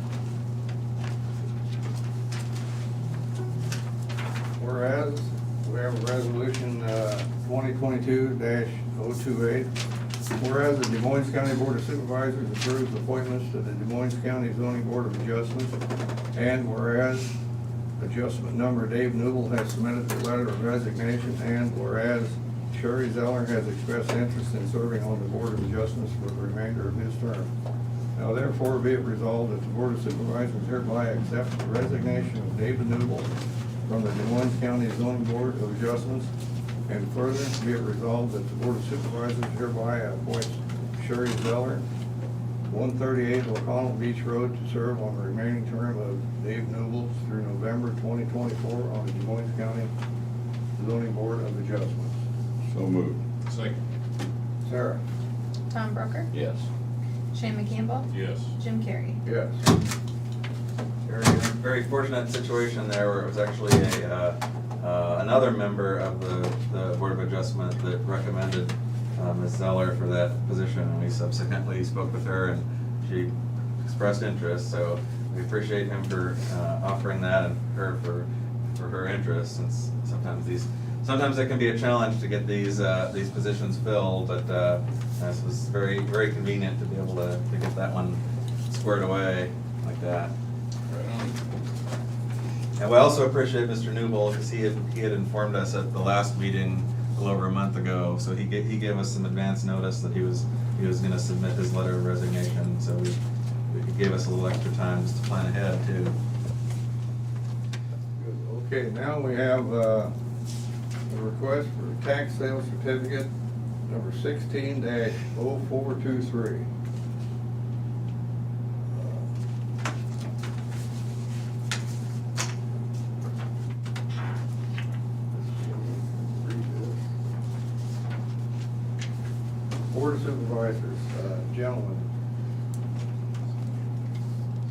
Whereas, we have a resolution, 2022-028. Whereas the Des Moines County Board of Supervisors approves appointments to the Des Moines County Zoning Board of Adjustments. And whereas adjustment number Dave Newell has submitted a letter of resignation. And whereas Sherry Zeller has expressed interest in serving on the Board of Adjustments for the remainder of his term. Now therefore be it resolved that the Board of Supervisors hereby accepts the resignation of David Newell from the Des Moines County Zoning Board of Adjustments. And further be it resolved that the Board of Supervisors hereby appoints Sherry Zeller, 138 O'Connell Beach Road, to serve on the remaining term of Dave Newell through November 2024 on the Des Moines County Zoning Board of Adjustments. So moved. Second. Sarah? Tom Broker, Yes. Shane McCampbell, Yes. Jim Carrey. Yes. Very, very fortunate situation there where it was actually another member of the Board of Adjustment that recommended Ms. Zeller for that position, and we subsequently spoke with her and she expressed interest, so we appreciate him for offering that and her for her interest, since sometimes it can be a challenge to get these positions filled, but this was very, very convenient to be able to get that one squared away like that. And we also appreciate Mr. Newell, because he had informed us at the last meeting a little over a month ago, so he gave us some advance notice that he was gonna submit his letter of resignation, so he gave us a little extra time just to plan ahead too. Good. Okay, now we have a request for a tax sale certificate number 16-0423. Board of Supervisors, gentlemen.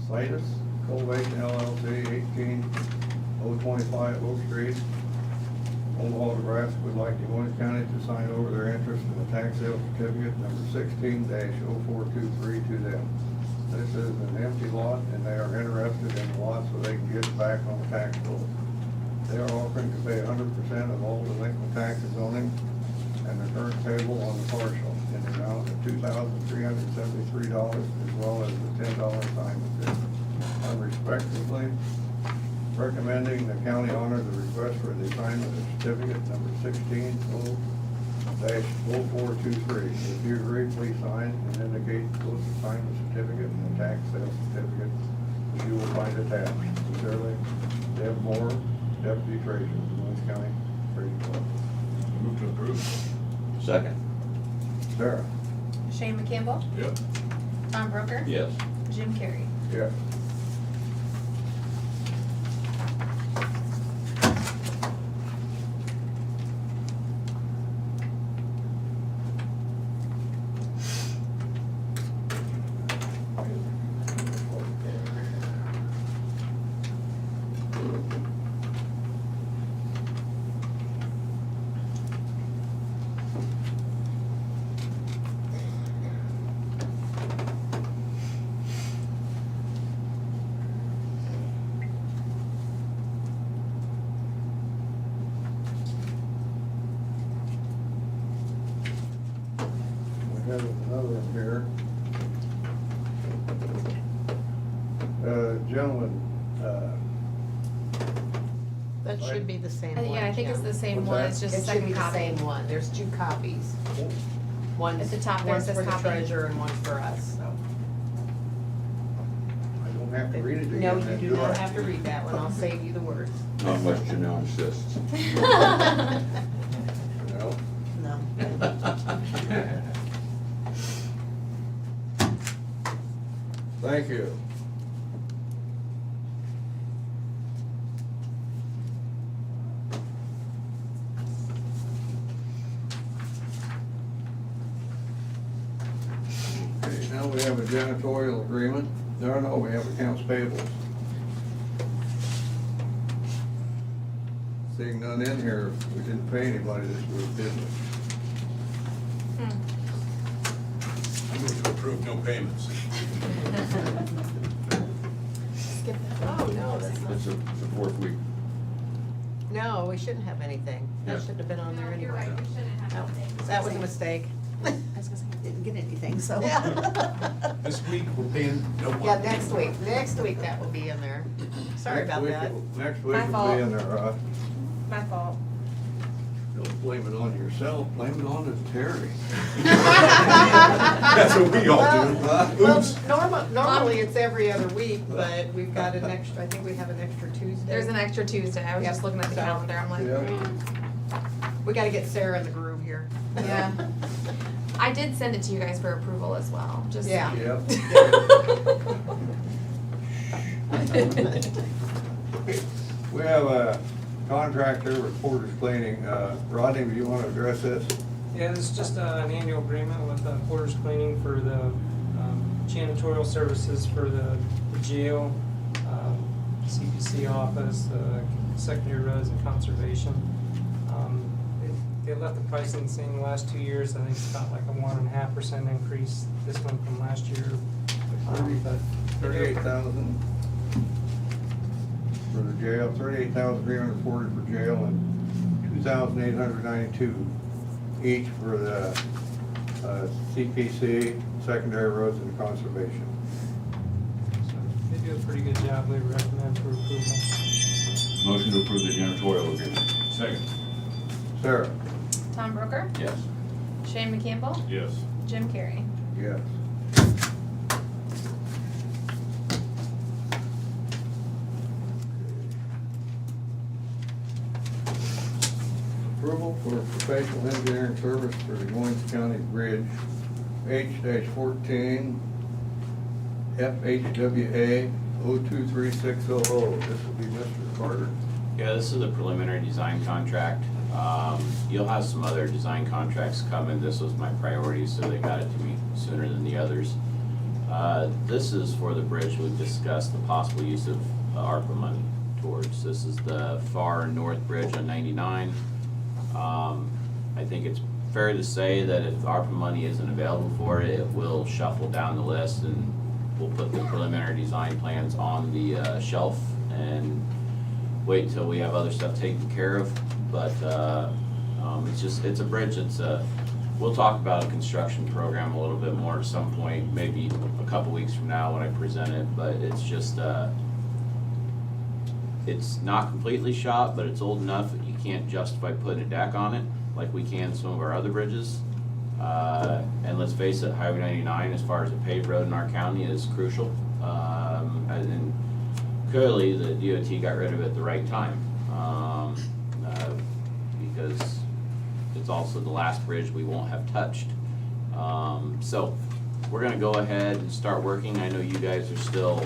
Citus Cultivation LLC, 18025 Oak Street, Omaha, Nebraska, would like Des Moines County to sign over their interest in the tax sale certificate number 16-0423 to them. This is an empty lot, and they are interested in the lot so they can get it back on the tax roll. They are offering to pay 100% of all delinquent taxes owing and the current payable on the partial in the amount of $2,373, as well as the $10 assignment fee. I'm respectfully recommending the county honor the request for the assignment of certificate number 16-0423. If you agree, please sign and indicate both the assignment certificate and the tax sale certificate, which you will find attached. Sincerely, Deb Moore, Deputy Treasurer, Des Moines County Treasurer Club. Move to approve. Second. Sarah? Shane McCampbell, Yep. Tom Broker, Yes. Jim Carrey. Yes. We have another one here. Gentlemen, That should be the same one. Yeah, I think it's the same What's one, that? it's just a It should second be the copy. same one, there's two copies. One's, At the top there it one's says for the copy. treasurer and one's for us, so. I don't have to read it again. No, you then, do not I? have to read that one, I'll save you the words. Not much Janelle insists. No? No. Thank you. Now we have a janitorial agreement. No, we have accounts payables. Seeing none in here, we didn't pay anybody this week, did we? I move to approve no payments. Skip that. Oh, no, that's not. It's the fourth week. No, we shouldn't have anything. That Yeah. shouldn't have been on there anyway. You're right, we shouldn't have No, anything. that was a mistake. I was gonna say, I didn't get anything, so. Yeah. This week, we're paying no one. Yeah, next week that will be in there. Sorry about that. Next week My will fault. be in there, My fault. don't blame it on yourself, blame it on Terry. That's what we all do. Well, Oops. normally it's every other week, but we've got an extra, I think we have an extra Tuesday. There's an extra Tuesday. I was just Yep. looking at the So- calendar. I'm like, We gotta get Sarah in the groove here. Yeah. I did send it to you guys for approval as well, just. Yeah. Yep. We have a contractor with Porter's Cleaning. Rodney, do you want to address this? Yeah, this is just an annual agreement with Porter's Cleaning for the janitorial services for the jail, CPC office, secondary roads and conservation. They left the pricing the same the last 2 years. I think it's about like a 1.5% increase this one from last year. But 38,000 for the jail, 38,340 for jail, and 2,892 each for the CPC, secondary roads and conservation. they do a pretty good job. We recommend for approval. Motion to approve the janitorial agreement. Second. Sarah? Tom Broker, Yes. Shane McCampbell, Yes. Jim Carrey. Yes. Approval for professional engineering service for the Moines County Bridge H-14 FHWA 023600. This will be Mr. Carter. Yeah, this is a preliminary design contract. You'll have some other design contracts coming. This was my priority, so they got it to me sooner than the others. This is for the bridge we've discussed, the possible use of ARPA money towards. This is the far north bridge on 99. I think it's fair to say that if ARPA money isn't available for it, it will shuffle down the list and we'll put the preliminary design plans on the shelf and wait until we have other stuff taken care of. But it's a bridge. We'll talk about a construction program a little bit more at some point, maybe a couple weeks from now when I present it. But it's just it's not completely shot, but it's old enough that you can't justify putting a deck on it like we can some of our other bridges. And let's face it, Highway 99, as far as a paved road in our county, is crucial. And clearly, the DOT got rid of it at the right time. Because it's also the last bridge we won't have touched. So we're gonna go ahead and start working. I know you guys are still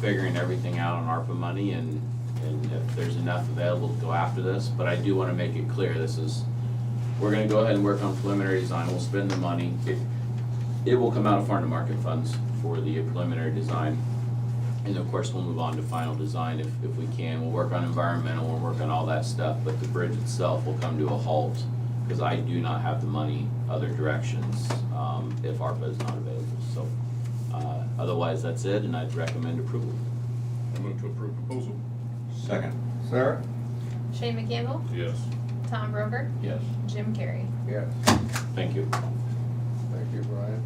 figuring everything out on ARPA money and if there's enough available to go after this, but I do wanna make it clear, we're gonna go ahead and work on preliminary design. We'll spend the money. It will come out of farm to market funds for the preliminary design. And of course, we'll move on to final design if we can. We'll work on environmental, we'll work on all that stuff, but the bridge itself will come to a halt because I do not have the money other directions if ARPA is not available. So otherwise, that's it, and I'd recommend approval. I move to approve proposal. Second. Sarah? Shane McCampbell, Yes. Tom Broker, Yes. Jim Carrey. Yes. Thank you. Thank you, Brian.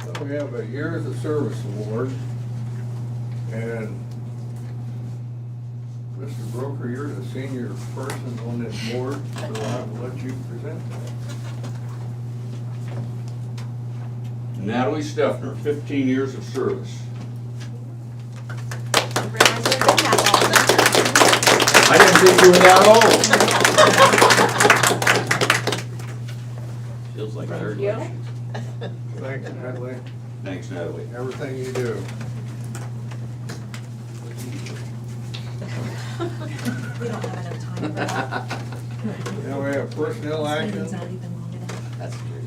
So we have a Years of Service Award, and Mr. Broker, you're the senior person on this board, so I will let you present that. Natalie Steffner, 15 years of service. I didn't think you were that old. Feels like Thank third you. one. Thanks, Natalie. Thanks, Natalie. everything you do. We don't have enough time for that. Now we have personnel This meeting's action. not even long enough. That's true.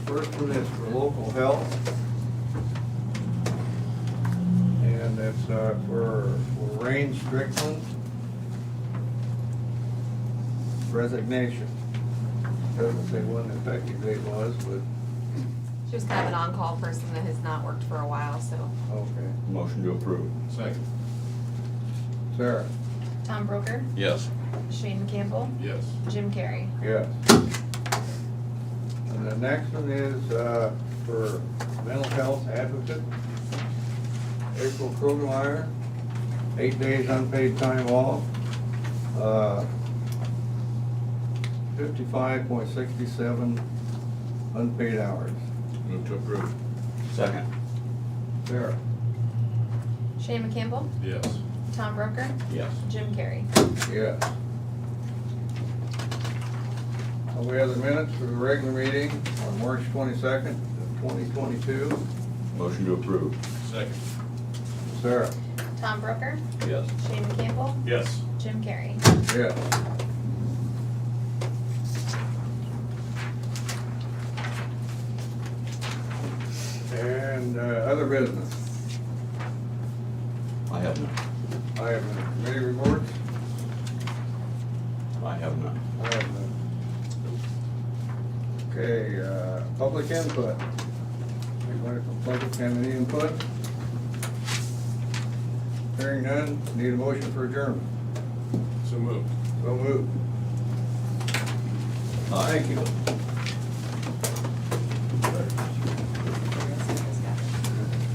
First one is for local health. And it's for Rain Strickland. Resignation. Doesn't say when the effective date was, but, She was kind of an on-call person that has not worked for a while, so. okay. Motion to approve. Second. Sarah? Tom Broker, Yes. Shane Campbell, Yes. Jim Carrey. Yes. And the next one is for mental health advocate. April Krogemeyer, 8 days unpaid time off. 55.67 unpaid hours. Move to approve. Second. Sarah? Shane Campbell, Yes. Tom Broker, Yes. Jim Carrey. Yes. We have the minutes for the regular meeting on March 22nd, 2022. Motion to approve. Second. Sarah? Tom Broker, Yes. Shane Campbell, Yes. Jim Carrey. Yes. And other business. I have none. I have none. Committee reports. I have none. I have none. Okay, public input. Anybody from public have any input? Hearing none, need a motion for adjournment. So moved. So moved. Thank you.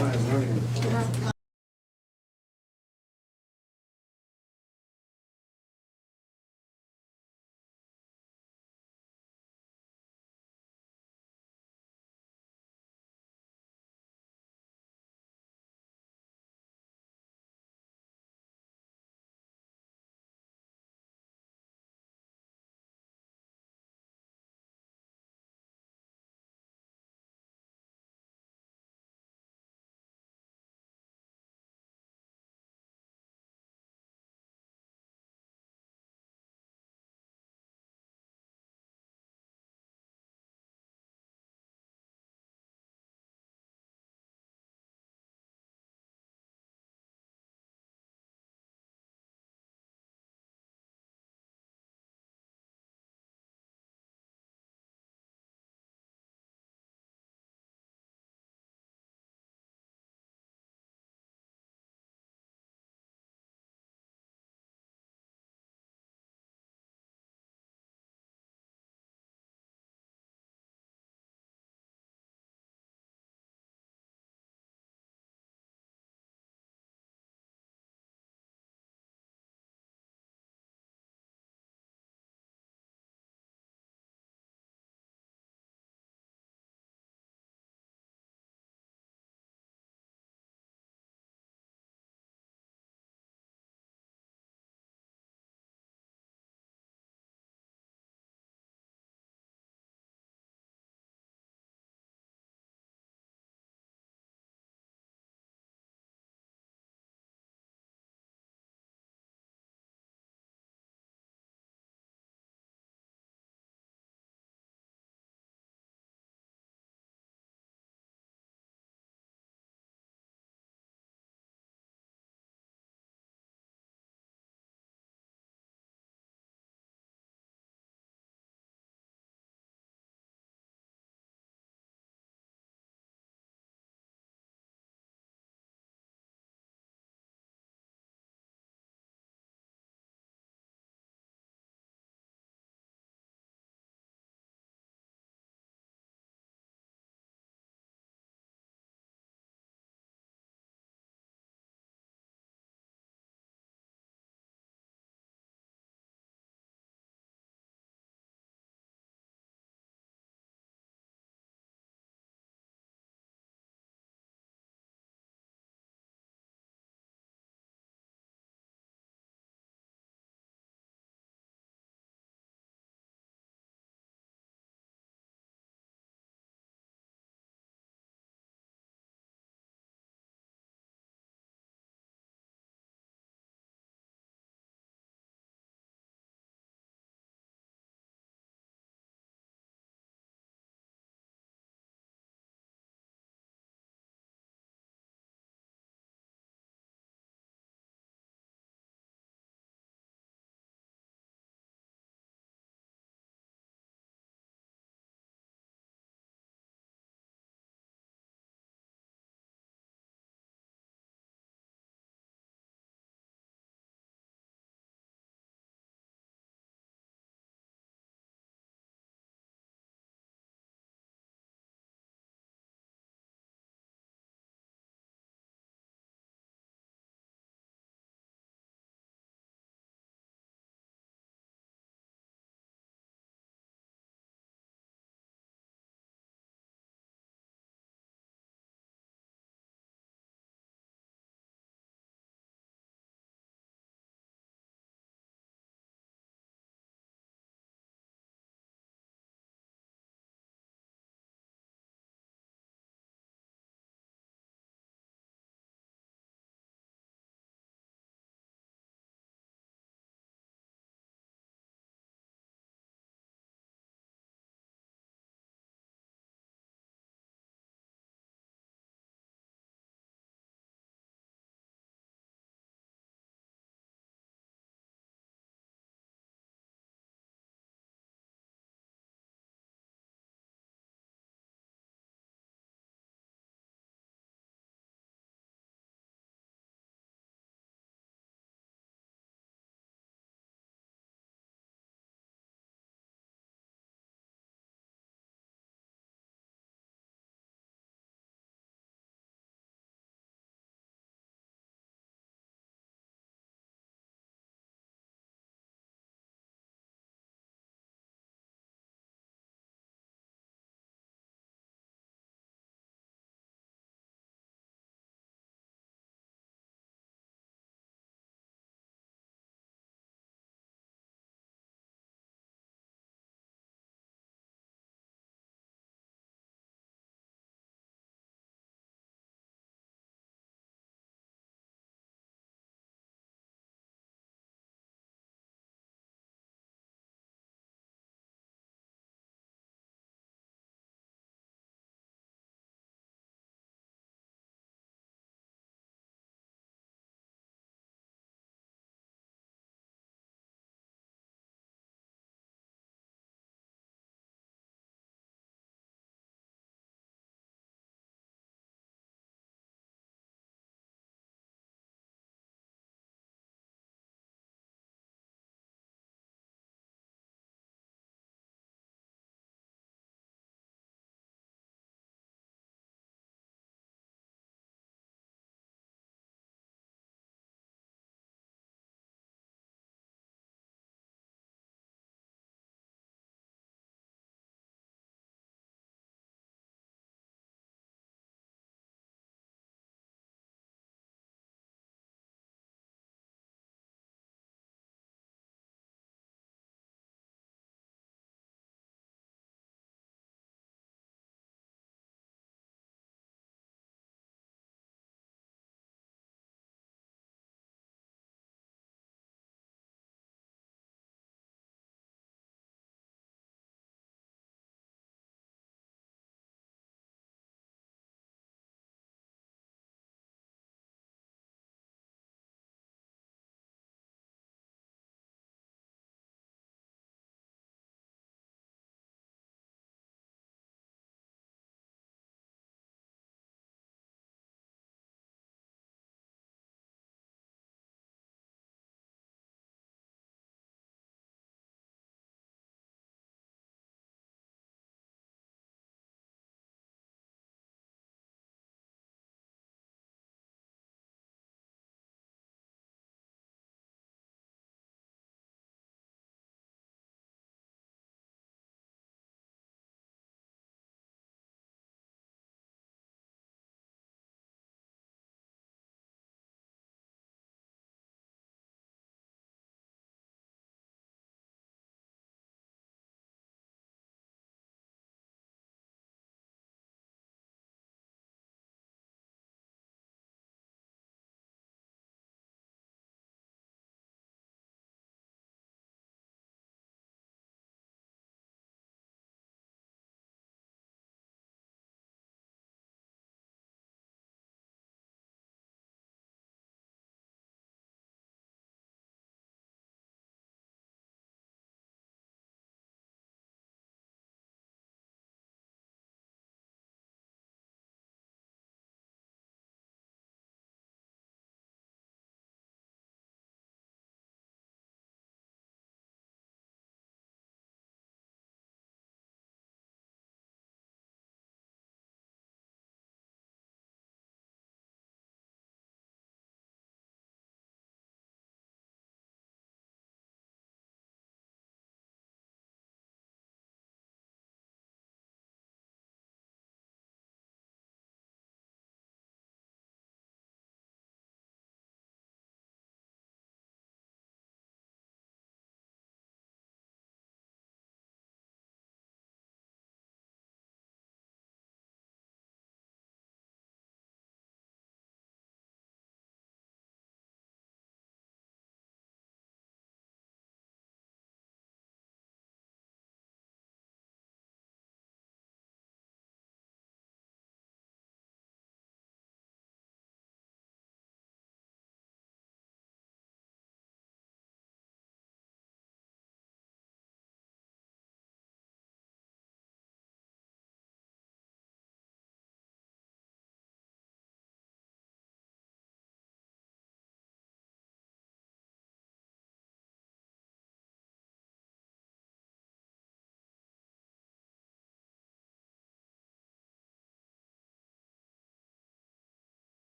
I am running.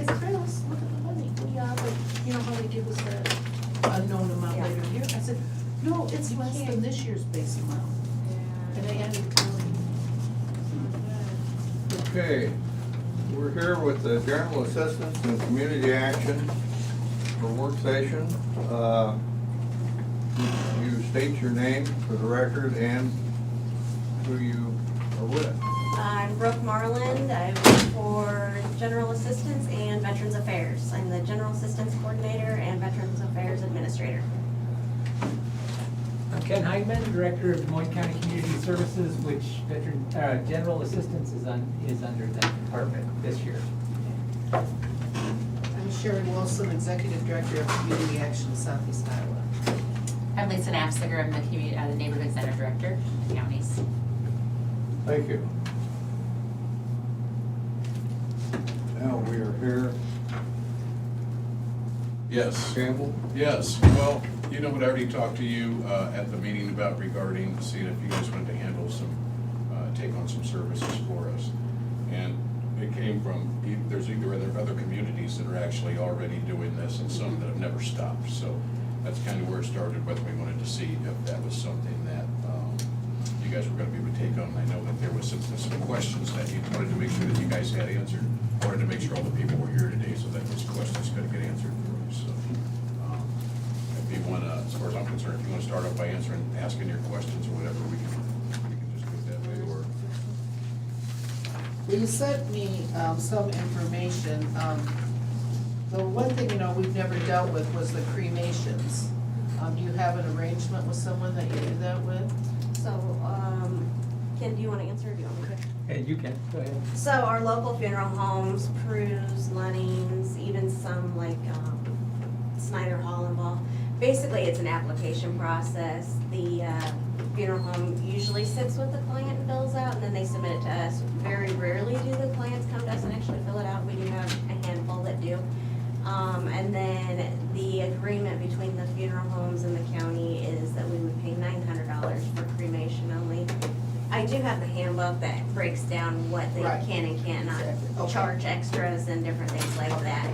Chris, look at the money, we are, like, you know how they give us the unknown amount later in the year? I said, no, it's less than this year's base amount. And they added Okay, we're here with the general assistance and community action for work session. You state your name for the record and who you are with. I'm Brooke Marland. I work for General Assistance and Veterans Affairs. I'm the General Assistance Coordinator and Veterans Affairs Administrator. I'm Ken Heidman, Director of Des Moines County Community Services, which General Assistance is under that department this year. I'm Sherry Wilson, Executive Director of Community Action Southeast Iowa. I'm Lisa Knapsiger, I'm the Neighborhood Center Director of the counties. Thank you. Now we are here. Yes. Campbell? Yes, well, you know what, I already talked to you at the meeting about regarding, seeing if you guys wanted to handle some, take on some services for us. And it came from, there's either other communities that are actually already doing this and some that have never stopped. So that's kind of where it started, whether we wanted to see if that was something that you guys were gonna be able to take on. I know that there was some questions that you wanted to make sure that you guys had answered. Wanted to make sure all the people were here today so that those questions could get answered for you, so. If you wanna, as far as I'm concerned, if you wanna start off by asking your questions or whatever, we can just do it that way, or. Well, you sent me some information. The one thing, you know, we've never dealt with was the cremations. Do you have an arrangement with someone that you do that with? So, Ken, do you want to answer or do you want me to? Hey, you can, go ahead. So our local funeral homes, Prue's, Lunnings, even some like Snyder Hall involved. Basically, it's an application process. The funeral home usually sits with the client and fills out, and then they submit it to us. Very rarely do the clients come to us and actually fill it out. We do have a handful that do. And then the agreement between the funeral homes and the county is that we would pay $900 for cremation only. I do have the handbook that breaks down what they Right. can and cannot Okay. charge extras and different things like that.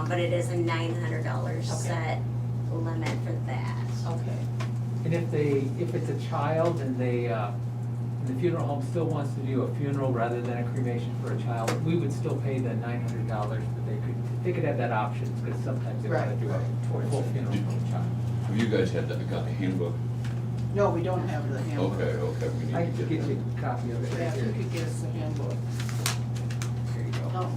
But it is a $900 set limit for that. Okay. And if it's a child and the funeral home still wants to do a funeral rather than a cremation for a child, we would still pay the $900, but they could have that option, because sometimes they want to do a full funeral for a child. Have you guys got the handbook? No, we don't have the handbook. Okay, we need I to can get get you that. a copy of it. Yeah, if you could get us the handbook. There you go. Oh,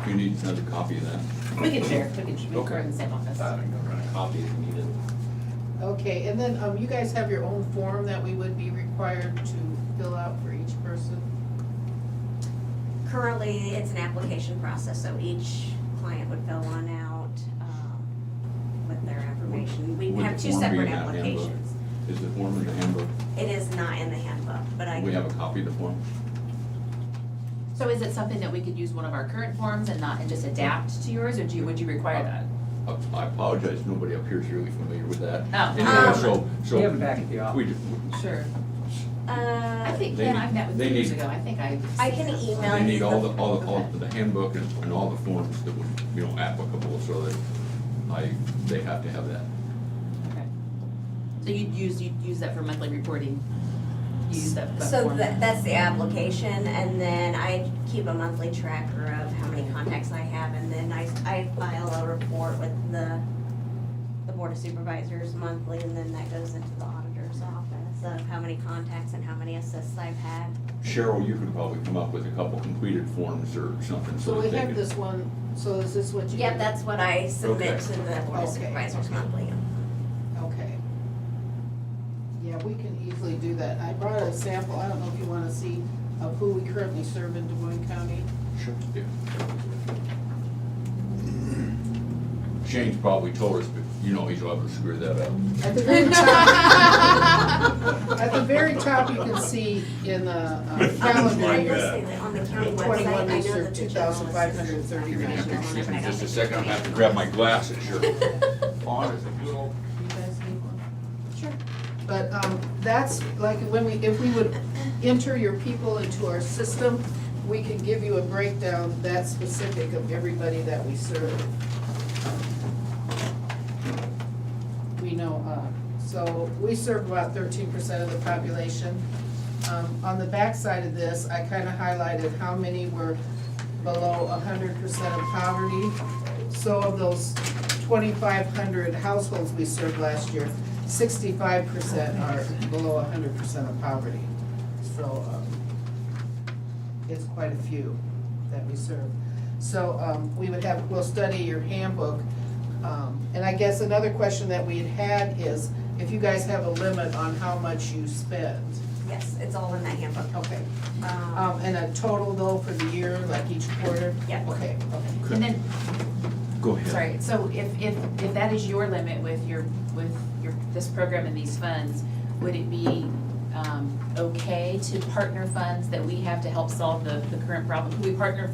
good. You need another copy of that? We can share, we can, Okay. we're in the same office. I can run a copy if you need it. Okay, and then you guys have your own form that we would be required to fill out for each person? Currently, it's an application process, so each client would fill one out with their information. We Would have the two form be in separate that handbook? applications. Is the form in the handbook? It is not in the handbook, but I. We have a copy of the form? So is it something that we could use one of our current forms and just adapt to yours, or would you require that? I apologize, nobody up here is really familiar with that. Oh. Anyway, so. We have it back at the office. We do. Sure. I I think, They Ken, need- I've met with they you years need- ago, I think I. can email They you need all the. the handbook and all the forms that would, applicable, so that they have to have that. Okay. So you'd use that for monthly reporting? You use that So form? that's the application, and then I keep a monthly tracker of how many contacts I have, and then I file a report with the Board of Supervisors monthly, and then that goes into the auditor's office of how many contacts and how many assists I've had. Cheryl, you could probably come up with a couple completed forms or something, So so that we they have could. this one, so is this what you? Yep, that's what I submit Okay. to the Board of Okay. Supervisors monthly. Okay. Yeah, we can easily do that. I brought a sample, I don't know if you wanna see of who we currently serve in Des Moines County. Sure. Yeah. Shane's probably told us, but he's liable to screw that up. At the very top, at the very top, you can see in the calendar I year, will say that on the county in website, 21, I we know served that the general assistance. You're gonna 2,539. have to excuse me just a second, I'm gonna have to grab my glasses, sure. Honest. You guys need one? Sure. But that's like if we would enter your people into our system, we can give you a breakdown that specific of everybody that we serve. We know, so we serve about 13% of the population. On the backside of this, I kind of highlighted how many were below 100% of poverty. So of those 2,500 households we served last year, 65% are below 100% of poverty. So it's quite a few that we serve. So we'll study your handbook. And I guess another question that we had is if you guys have a limit on how much you spend. Yes, it's all in that handbook. Okay. And a total though for the year, like each quarter? Yeah. Okay, okay. And then, Go ahead. sorry, so if that is your limit with your, this program and these funds, would it be, okay to partner funds that we have to help solve the current problem? Could we partner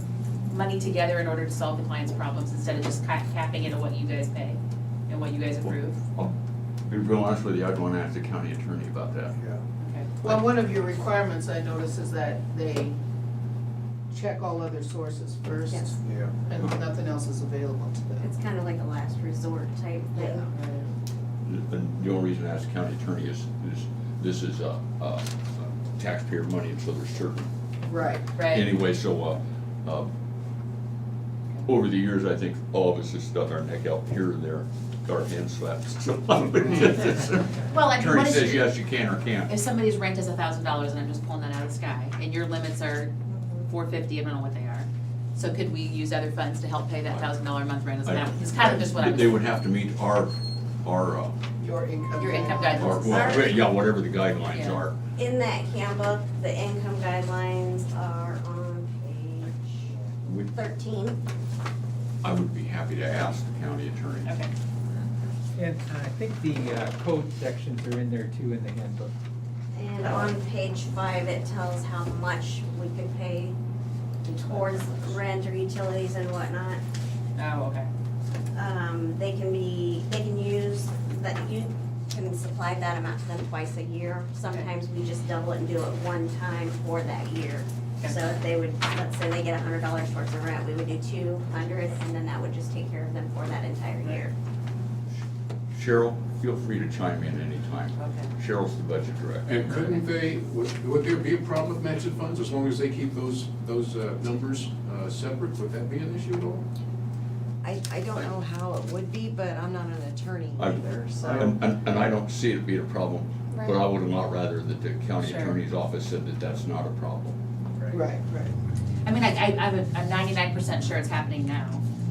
money together in order to solve the client's problems instead of just capping it at what you guys pay and what you guys approve? Well, to be real honest with you, I'd want to ask the county attorney about that. Yeah. Okay. Well, one of your requirements I notice is that they check all other sources first. Yes. Yeah. And nothing else is available to them. It's kind of like a last resort type thing. And the only reason I ask the county attorney is this is taxpayer money, and so there's certain. Right. Right. Anyway, so, over the years, I think all of us have stuck our neck out here and there, got our hands slapped, so. Well, I mean, Attorney what is says your- yes, you can or can't. If somebody's rent is $1,000 and I'm just pulling that out of the sky, and your limits are $450, I don't know what they are. So could we use other funds to help pay that $1,000 a month rent? It's kind of just what I'm. They would have to meet our, Your income. Your income guidelines. well, yeah, whatever the guidelines Yeah. are. In that handbook, the income guidelines are on page 13. I would be happy to ask the county attorney. Okay. And I think the code sections are in there too in the handbook. And on page 5, it tells how much we could pay towards rent or utilities and whatnot. Oh, okay. They can use, that you can supply that amount to them twice a year. Sometimes we just double it and do it one time for that year. Okay. So if they would, let's say they get $100 towards the rent, we would do 200, and then that would just take care of them for that entire year. Cheryl, feel free to chime in anytime. Okay. Cheryl's the budget director. And couldn't they, would there be a problem with matching funds as long as they keep those numbers separate? Would that be an issue at all? I don't know how it would be, but I'm not an attorney either, so. And I don't see it being a problem, but Right. I would have not rather that the county Sure. attorney's office said that that's not a problem. Right, right. I mean, I'm 99% sure it's happening now,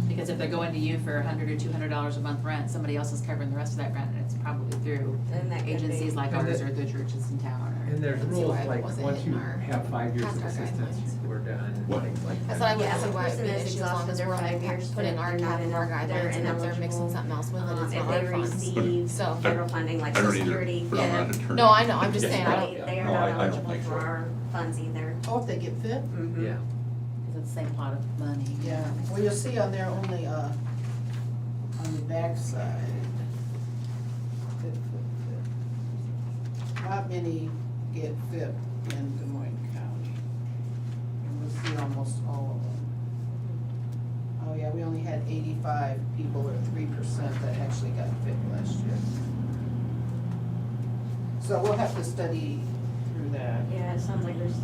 because if they're going to you for $100 or $200 a month rent, somebody else is covering the rest of that rent, and it's probably through Then that could agencies be. like And ours the- or the churches in town, or. And there's Let's see rules why it like, wasn't once in you our have 5 years of past our assistance, guidelines. we're done, What? things like that. That's what I would Yeah, ask, the why person it is issues as long exhausted as their we're 5 only years, put in our they're not cap of our they're guidelines, and if they're mixing ineligible. something else with it, it's If not they our funds. receive So- federal funding like I don't Social either, Security, but I'm not an yeah, attorney. No, I know, I'm just saying, I don't. they are No, not I don't eligible think so. for our funds either. Oh, if they get fit? Mhm. Yeah. Because it's the same pot of money. Yeah, well, you'll see on there only, on the backside. Fit. Not many get fit in Des Moines County. And we'll see almost all of them. Oh, yeah, we only had 85 people, or 3%, that actually got fit last year. So we'll have to study through that. Yeah, it sounds like there's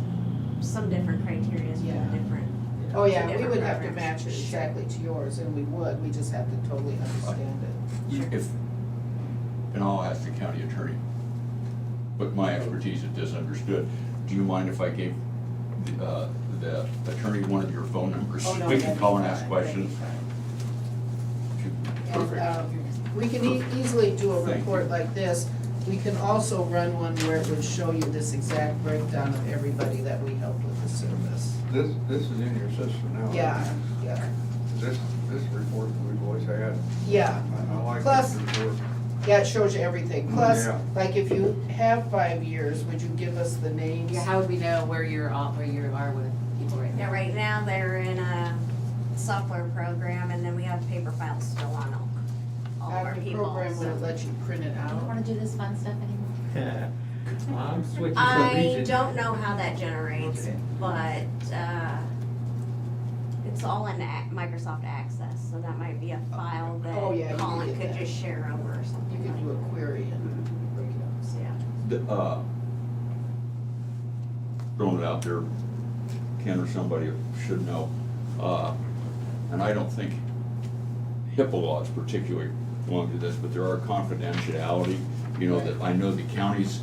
some different criteria for Yeah. different. Oh, yeah, we different would have to programs. match it exactly to yours, and we would, we just have to totally understand it. If, and I'll ask the county attorney, but my expertise at this understood. Do you mind if I gave the attorney one of your phone numbers? Oh, no, We can that'd call be and ask fine, questions. Perfect. We can easily do a report like this. We can also run one where it would show you this exact breakdown of everybody that we help with the service. This is in your system now. Yeah, yeah, This report that we've always had, yeah. I like Plus- this report. Yeah, it shows you everything. Plus, Yeah. like if you have 5 years, would you give us the names? Yeah, how would we know where you are with people right now? Yeah, right now they're in a software program, and then we have paper files still on all of our The people. program so- would let you print it I don't out. wanna do this fun stuff anymore. I'm switching to I region. don't know how that generates, Okay. but, it's all in Microsoft Access, so that might be a file Oh, yeah, you that can Colin get could that. just share over or something. You can do a query and break it up. Yeah. Throwing it out there, Ken or somebody should know, and I don't think HIPAA laws particularly belong to this, but there are confidentiality, you know, that I know the counties,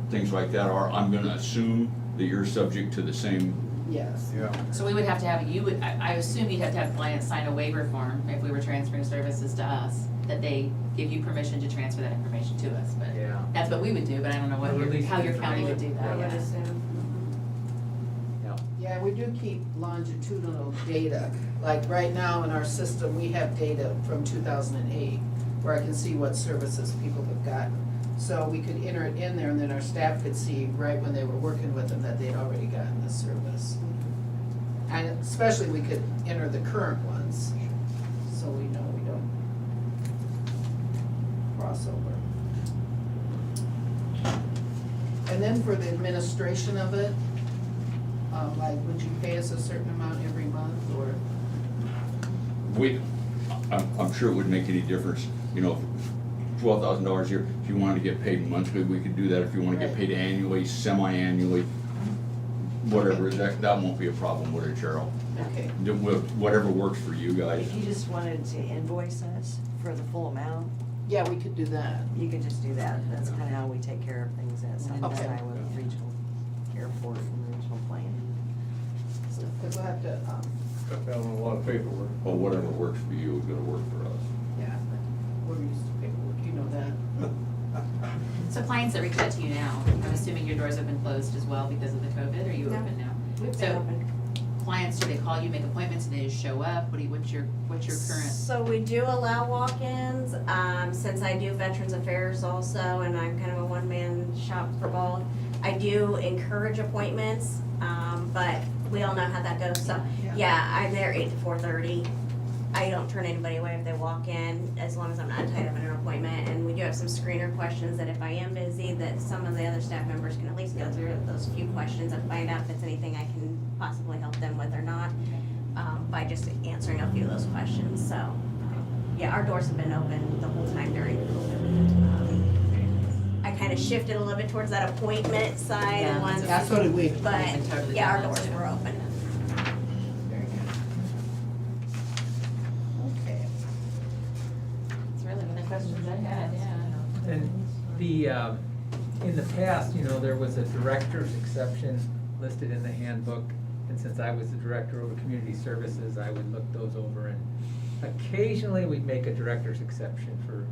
things like that are, I'm gonna assume that you're subject to the same. Yes. Yeah. So we would have to have, I assume you'd have to have clients sign a waiver form if we were transferring services to us, that they give you permission to transfer that information to us, but Yeah. that's what we would do, but I don't know Or release how your the county would do information. that, I would yeah. assume. Yeah, we do keep longitudinal data. Like right now in our system, we have data from 2008 where I can see what services people have gotten. So we could enter it in there and then our staff could see right when they were working with them that they'd already gotten the service. And especially we could enter the current ones, so we know we don't cross over. And then for the administration of it, like, would you pay us a certain amount every month, or? I'm sure it wouldn't make any difference, you know, $12,000 a year. If you wanted to get paid monthly, we could do that. If you want to get paid annually, semi-annually, whatever, that won't be a problem, would it, Cheryl? Okay. Whatever works for you guys. If you just wanted to invoice us for the full amount, Yeah, we could do that. you could just do that. That's kind of how we take care of things at South Okay. Iowa Regional Airport and Regional Planning. Because we'll have to, Cut down on a lot of paperwork. Well, whatever works for you is gonna work for us. yeah, we're used to paperwork, you know that. So clients that reach out to you now, I'm assuming your doors have been closed as well because of the COVID, or are you No. open now? We've been So open. clients, do they call you, make appointments, and they just show up? What's your current? So we do allow walk-ins, since I do Veterans Affairs also, and I'm kind of a one-man shop for both. I do encourage appointments, but we all know how that goes, so, yeah, I'm there 8 to 4:30. I don't turn anybody away if they walk in, as long as I'm not tied up in an appointment, and we do have some screener questions that if I am busy, that some of the other staff members can at least go through those few questions and find out if it's anything I can possibly help them with or not, by just answering a few of those questions, so, yeah, our doors have been open the whole time during COVID. I kind of shifted a little bit towards that appointment side Yeah, once. That's what we. But, We've been totally yeah, our done that doors too. were open. Okay. That's really one of the questions I had, yeah. And in the past, you know, there was a director's exception listed in the handbook. And since I was the director over community services, I would look those over, and occasionally we'd make a director's exception for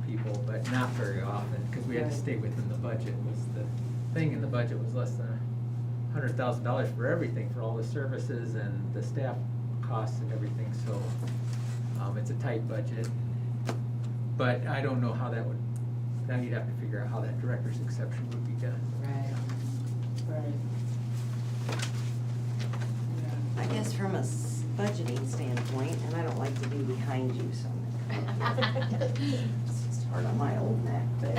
people, but not very often, because we had to stay within the budget. Was the thing in the budget was less than $100,000 for everything, for all the services and the staff costs and everything, so it's a tight budget. But I don't know how that would, now you'd have to figure out how that director's exception would be done. Right. I guess from a budgeting standpoint, and I don't like to be behind you, so it's just hard on my old neck, but,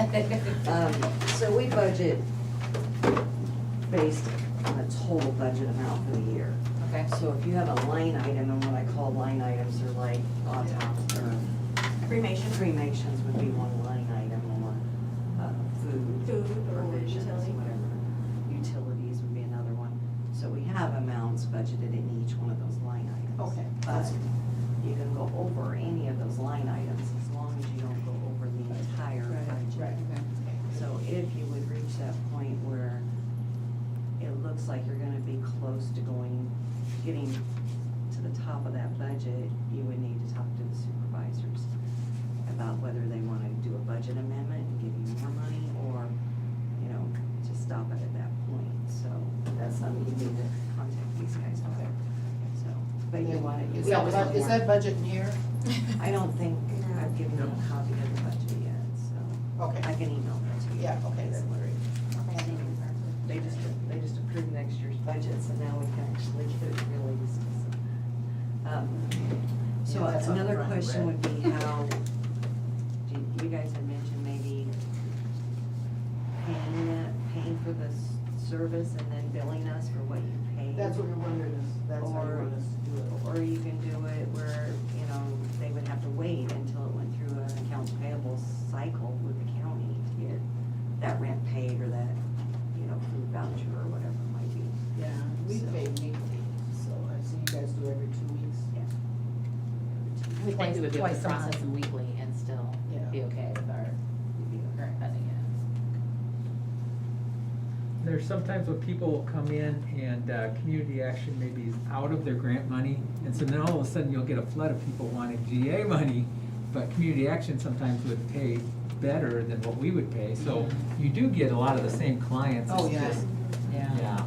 so we budget based on a total budget amount for the year. Okay. So if you have a line item, and what I call line items are like autopsy or cremations would be one line item, or food or provisions, utility. whatever. Utilities would be another one. So we have amounts budgeted in each one of those line items. Okay. But you can go over any of those line items as long as you don't go over the entire budget. So if you would reach that point where it looks like you're gonna be close to getting to the top of that budget, you would need to talk to the supervisors about whether they wanna do a budget amendment and give you more money, or, you know, just stop it at that point. So that's something you need to contact these guys about. So, but you want it. Is that budget in here? I don't think I've given them a copy of the budget yet, so. Okay. I can email that to you. Yeah, okay, that's great. They just approved next year's budget, so now we can actually get it released. So Yeah, that's on another front question red. would be how, you guys had mentioned maybe paying for the service and then billing us for what you paid. That's what we're wondering is, that's how you want us to do it. Or you can do it where, you know, they would have to wait until it went through an accounts payable cycle with the county to get that rent paid or that, you know, food voucher or whatever it might be. Yeah, we So- pay weekly, so I see you guys do every 2 weeks. Yeah. We think we would be able to Twice a month. process them weekly and still Yeah. be okay with our current funding, yeah. There's sometimes when people will come in and community action maybe is out of their grant money, and so then all of a sudden you'll get a flood of people wanting GA money, but community action sometimes would pay better than what we would pay, so you do get a lot of the same clients. Oh, it's yeah. just- Yeah. Yeah.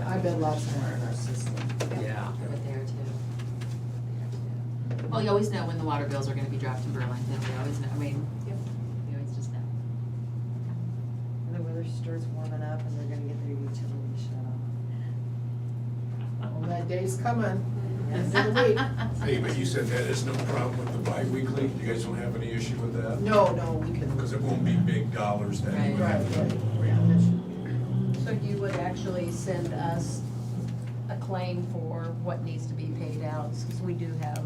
I bet lots more in our system. Yeah. But there too. There too. Well, you always know when the water bills are gonna be dropped in Burlington, we always know, I mean, we always just know. And the weather starts warming up and they're gonna get their utilities shut off. Well, that day's coming, end of the week. Hey, but you said that is no problem with the bi-weekly? You guys don't have any issue with that? No, we can. Because it won't be big dollars then. Right. Right, right. Yeah, that should be. So you would actually send us a claim for what needs to be paid out, because we do have,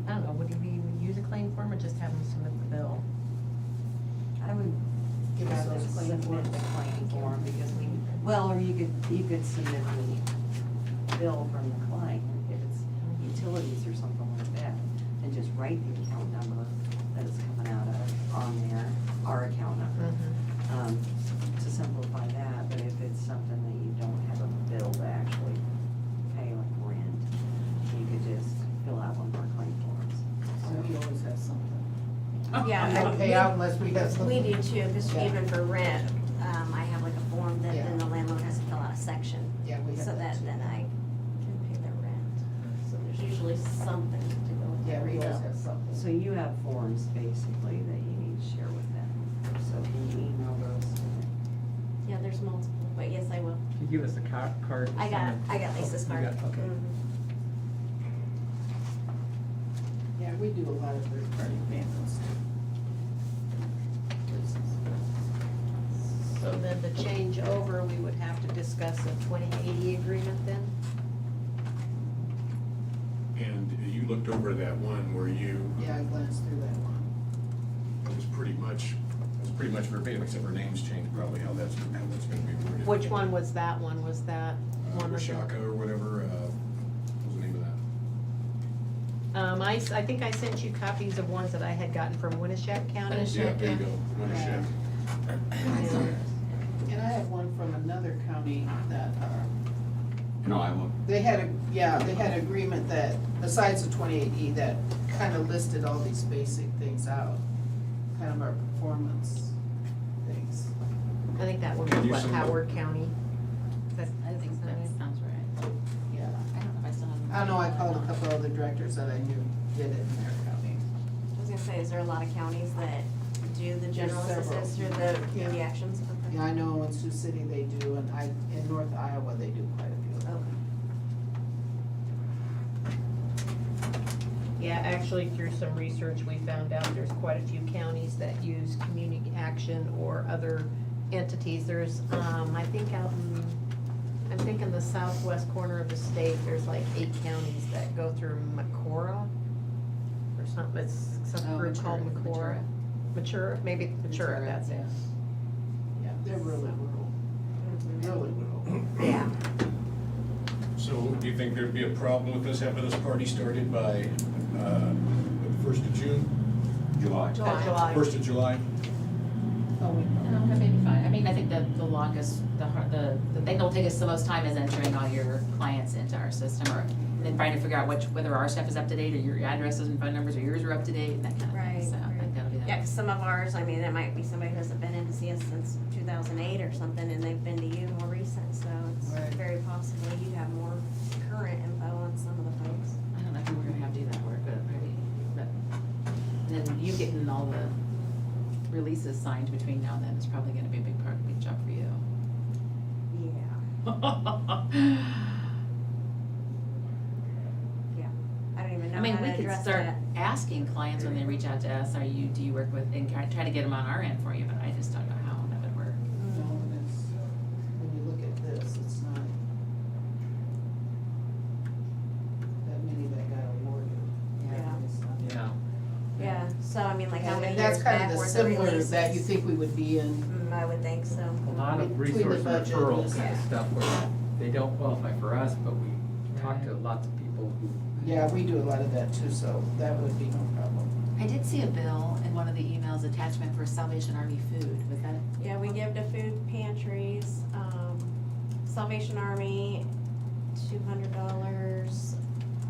I don't know, would you use a claim form or just have them submit the bill? I would Give us have those them claim submit forms. the claim form because we, well, or you could submit the bill from the client if it's utilities or something like that. And just write the account number that it's coming out of on there, our account number. To simplify that, but if it's something that you don't have a bill to actually pay like rent, you could just fill out one of our claim forms. So we always have something. Yeah, We don't pay out unless we have something. We do too, because Yeah. even for rent, I have like a form that Yeah. then the landlord has to fill out a section. Yeah, we have So that that too. then I can pay the rent. So there's usually something to go with Yeah, every we always bill. have something. So you have forms basically that you need to share with them. So can you email those to me? Yeah, there's multiple, but yes, I will. Can you give us a card? to I got send? Lisa's You card. got- Okay. Mhm. Yeah, we do a lot of third-party payments. So then the change over, we would have to discuss a 2080 agreement then? And you looked over that one where you, Yeah, I glanced through that one. it was pretty much verbatim, except for names changed, probably how that's gonna be worded. Which one was that one? Was that one of the? Rashaka or whatever, what was the name of that? I think I sent you copies of ones that I had gotten from Winneshack County. Yeah, there you go, Winneshack. And I have one from another county that, No, I won't. they had an agreement that, besides the 28E, that kind of listed all these basic things out, kind of our performance things. I think that one Can was you what, send Howard County? I think that sounds right. Yeah. I don't know if I still have. I don't know, I called a couple other directors that I knew did it in their county. I was gonna say, is there a lot of counties that do the general There's several. assistance through the community Yeah. actions? Okay. Yeah, I know in Sioux City they do, and in North Iowa, they do quite a few. Okay. Yeah, actually, through some research, we found out there's quite a few counties that use community action or other entities. There's, I think out in, I'm thinking the southwest corner of the state, there's like 8 counties that go through Macora or something, it's some Oh, group called Matura. Macora. Matura, maybe Matura, that's it. Yeah, they're really rural, really rural. Yeah. So do you think there'd be a problem with us having this party started by, the 1st of June? July. July. 1st of July? Oh, No, that may be fine. I mean, I think the longest, the thing that'll take us the most time is entering all your clients into our system, or then trying to figure out whether our stuff is up to date, or your addresses and phone numbers, or yours are up to date, and that kind of Right, thing, so I think that'll be that. Yeah, 'cause some of ours, I mean, it might be somebody who hasn't been in to see us since 2008 or something, and they've been to you more recent, so it's Right. very possible you have more current info on some of the folks. I don't know if we're gonna have to do that work, but maybe, and then you getting all the releases signed between now and then is probably gonna be a big job for you. Yeah. Yeah, I don't even I know mean, how we to could address start that. asking clients when they reach out to us, do you work with, and try to get them on our end for you, but I just don't know how that would work. No, many And that's years kind back of the were the similar releases. that you think we would be in. I would think so. A lot of Between the resource budget referrals and- and stuff where they don't qualify for us, but we talk to lots of people who. Yeah, we do a lot of that too, so that would be no problem. I did see a bill in one of the emails, attachment for Salvation Army food, was that it? Yeah, we give to food pantries, Salvation Army, $200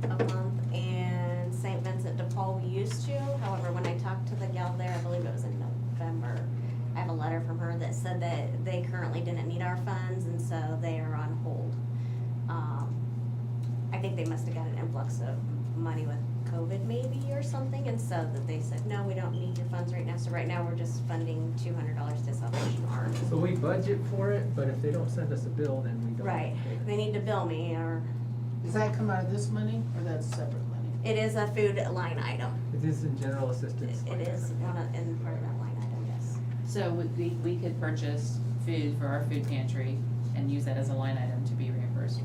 a month, and St. Vincent de Paul we used to. However, when I talked to the gal there, I believe it was in November, I have a letter from her that said that they currently didn't need our funds, and so they are on hold. I think they must have got an influx of money with COVID maybe or something, and so that they said, no, we don't need your funds right now, so right now we're just funding $200 to Salvation Army. So we budget for it, but if they don't send us a bill, then we don't. Right, pay it. they need to bill me, or Does that come out of this money or that's separate money? it is a food line item. It is in general assistance. It is one of, in part of that line item, yes. So we could purchase food for our food pantry and use that as a line item to be reimbursed.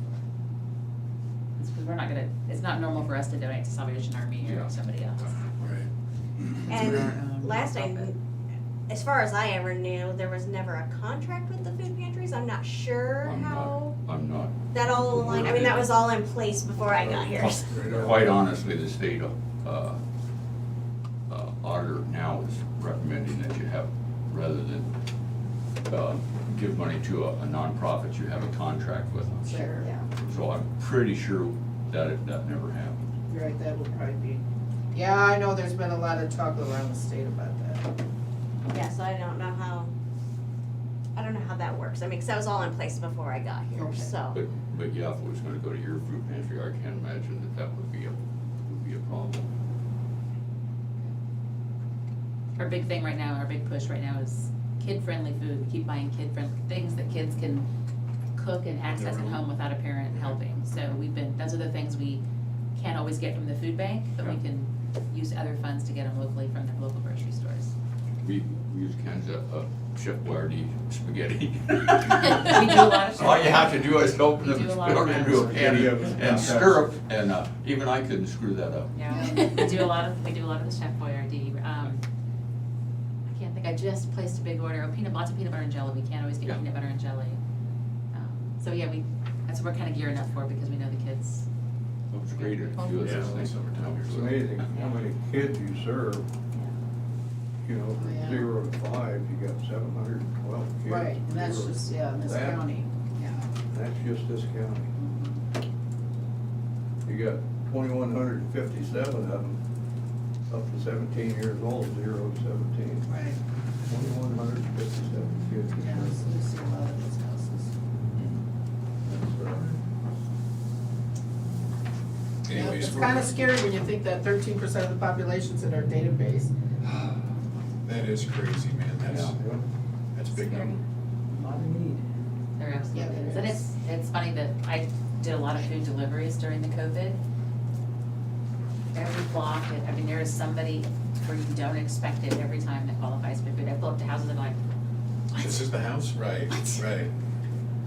Because we're not gonna, it's not normal for us to donate to Salvation Army or somebody else. And last I, as far as I ever knew, there was never a contract with the food pantries. I'm not sure how I'm not. that all aligned. I mean, that was all in place before I got here. Quite honestly, the state auditor now is recommending that you have, rather than give money to a nonprofit, you have a contract with them. Sure. Yeah. So I'm pretty sure that that never happened. Right, that would probably be, yeah, I know there's been a lot of talk around the state about that. Yeah, so I don't know how that works. I mean, 'cause that was all in place before I got here, Okay. so. But yeah, if it was gonna go to your food pantry, I can't imagine that would be a problem. Our big thing right now, our big push right now is kid-friendly food. We keep buying kid-friendly things that kids can cook and access at home without a parent helping. So those are the things we can't always get from the food bank, but we can use other funds to get them locally from the local grocery stores. We use cans of Chef Boyardee spaghetti. We do a lot of All you have to do is open them We and do a lot put of them into a that. pan and stir them, and even I couldn't screw that up. Yeah, we do a lot of the Chef Boyardee. I can't think, I just placed a big order of lots of peanut butter and jelly. We can't always get peanut butter and jelly. So yeah, that's what we're kind of gearing up for because we know the kids. It's great to do it this thing summertime. It's amazing how many kids you serve. You know, Yeah. from 0 to 5, you got 712 kids. Right, and that's 0 just, yeah, in this That- county, yeah. That's just this county. You got 2,157 of them up to 17 years old, 0 to 17. Right. 2,157 kids. Yeah, so we see a lot of those houses. Yeah, Anyways, it's we're- kind of scary when you think that 13% of the population's in our database. That is crazy, man. That's big number. A lot of need. There absolutely Yeah, there is. And is. it's funny that I did a lot of food deliveries during the COVID. Every block, there is somebody where you don't expect it every time that qualifies for food. I pull up to houses and I'm like, what? This is the house? Right, right.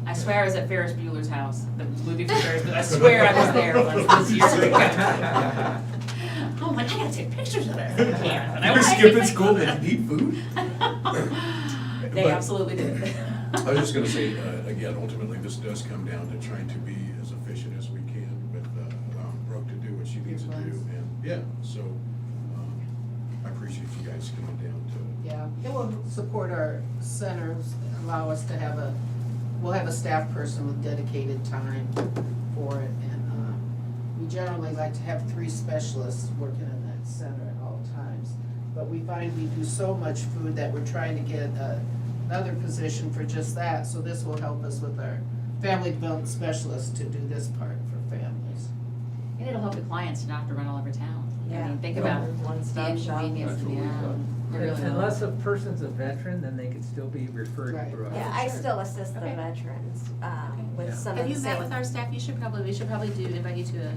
I swear I was at Ferris Bueller's house, the movie for Ferris Bueller. I swear I was there once this year ago. I'm like, I gotta take pictures of this. I can't. But I You're wanna skipping take school to eat food? They But- absolutely did. I was just gonna say, again, ultimately, this does come down to trying to be as efficient as we can with allowing Brooke to do what she needs to do. And, yeah, so, I appreciate you guys coming down to. Yeah, it will support our centers, allow us to have we'll have a staff person with dedicated time for it. And we generally like to have 3 specialists working in that center at all times. But we find we do so much food that we're trying to get another position for just that. So this will help us with our family development specialists to do this part for families. And it'll help the clients to not have to run all over town. I Yeah. mean, think Yeah. about the One-stop shop. inconvenience, That's what we yeah. thought. It really will. Unless a person's a veteran, then they could still be referred Right. to us. Yeah, I still assist the Okay. veterans, with Yeah. some of Have the you met same. with our staff? We should probably invite you to a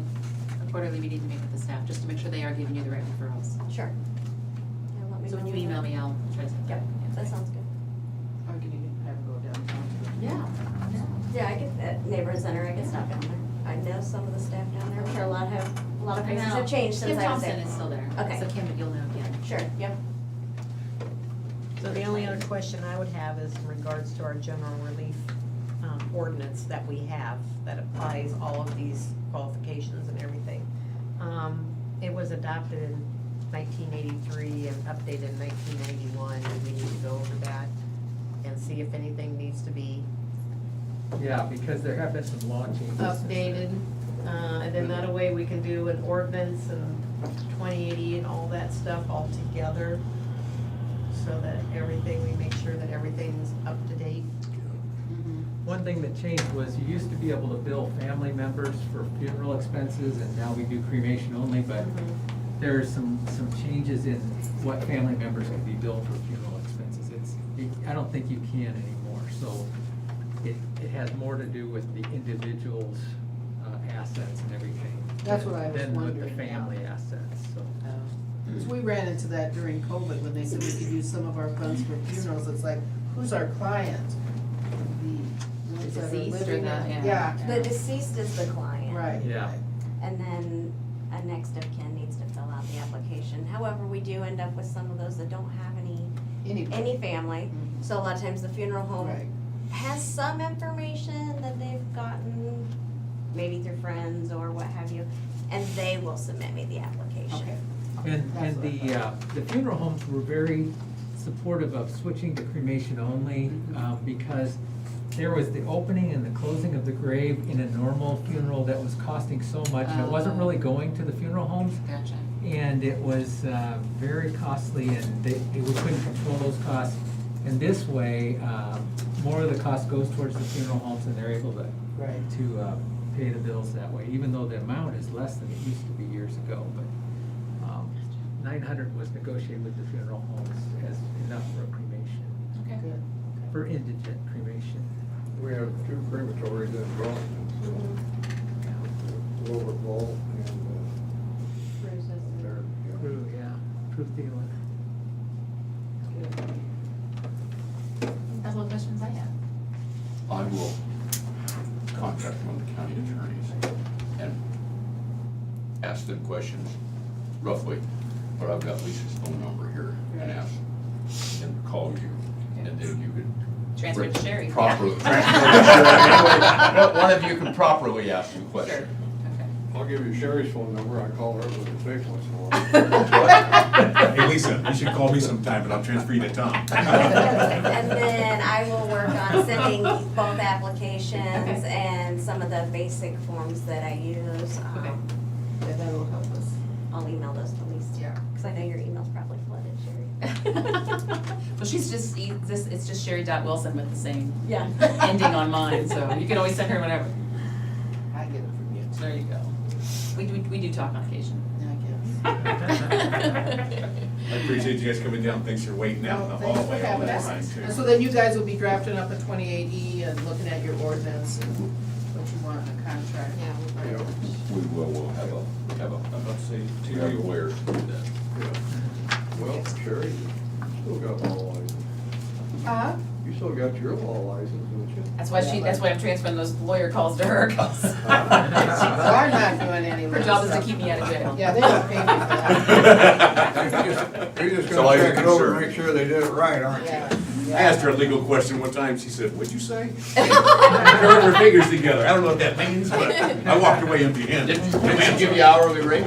quarterly meeting to meet with the staff, just to make sure they are giving you the right referrals. Sure. Yeah, let me So when know you email when- me, I'll try to set that. Yep, that sounds good. Or can you have them go downtown too? Yeah. Yeah, I get that neighborhood center, I can stop down there. I know some of the staff down there, I'm sure a lot of faces have changed since Kim I was Thompson there. is still there. Okay. So Kim, you'll know Kim. Sure, yep. So the only other question I would have is in regards to our general relief ordinance that we have that applies all of these qualifications and everything. It was adopted in 1983 and updated in 1991, and we need to go over that and see if anything needs to be Yeah, because there have been some law changes. updated. And then that way we can do an ordinance and 2080 and all that stuff all together, so that everything, we make sure that everything's up to date. One thing that changed was you used to be able to bill family members for funeral expenses, and now we do cremation only, but there are some changes in what family members can be billed for funeral expenses. I don't think you can anymore, so it has more to do with the individual's assets and everything. That's what I was Than with wondering, the yeah. family assets, so. Because we ran into that during COVID, when they said we could use some of our funds for funerals, it's like, who's our client? The ones that are Deceased or living the- in- yeah. Yeah, The deceased is the client. right. Yeah. And then a next of kin needs to fill out the application. However, we do end up with some of those that don't have any family. So a lot of times the funeral home Right. has some information that they've gotten, maybe through friends or what have you, and they will submit me the application. Okay. And That's what I the funeral homes were very supportive of switching to cremation only, because there was the opening and the closing of the grave in a normal funeral that was costing so much, and it wasn't really going to the funeral homes. Gotcha. And it was very costly, and we couldn't control those costs. And this way, more of the cost goes towards the funeral homes, and they're able to Right. pay the bills that way, even though the amount is less than it used to be years ago. But 900 was negotiated with the funeral homes as enough for a cremation, Okay. Good. for indigent cremation. We have 2 crematories in Boston, Wilbur Ball and, there, yeah. True, yeah, proof dealer. That's all the questions I have. I will contact one of the county attorneys and ask them questions roughly, but I've got Lisa's phone number here and ask them to call you, and then you could. Transfer to Sherry. Properly. Yeah. Transfer. One of you can properly ask the question. Sure. Okay. I'll give you Sherry's phone number, I call her with a big one. Hey, Lisa, you should call me sometime, but I'll transfer you to Tom. And then I will work on sending both applications and some of the basic forms that I use. Okay. Yeah, that'll help us. I'll email those to Lisa. Yeah. Because I know your email's probably flooded, Sherry. Well, it's just Sherry.Wilson with the same Yeah. ending on mine, so you can always send her whatever. I get it from you. There you go. We do talk on occasion. I guess. I appreciate you guys coming down, thanks for waiting out in the Thanks for hallway all having that us. time too. And so then you guys will be drafting up a 28E and looking at your ordinance and what you want in a contract. Yeah. We'll have a I'm about to say, we have lawyers to do that. Yeah. Well, Sherry, you still got law license. Huh? You still got your law license, don't you? That's why I'm transferring those lawyer calls to her, 'cause Well, I'm not doing any her legal job is to stuff. keep me out of jail. Yeah, they don't pay me for that. You're just So gonna I check it over, concern. and make sure they did it right, aren't you? Yeah. I asked her a legal question one time, she said, what'd you say? She rubbed her fingers together, I don't know what that means, but I walked away empty-handed. Did she give you hourly rate?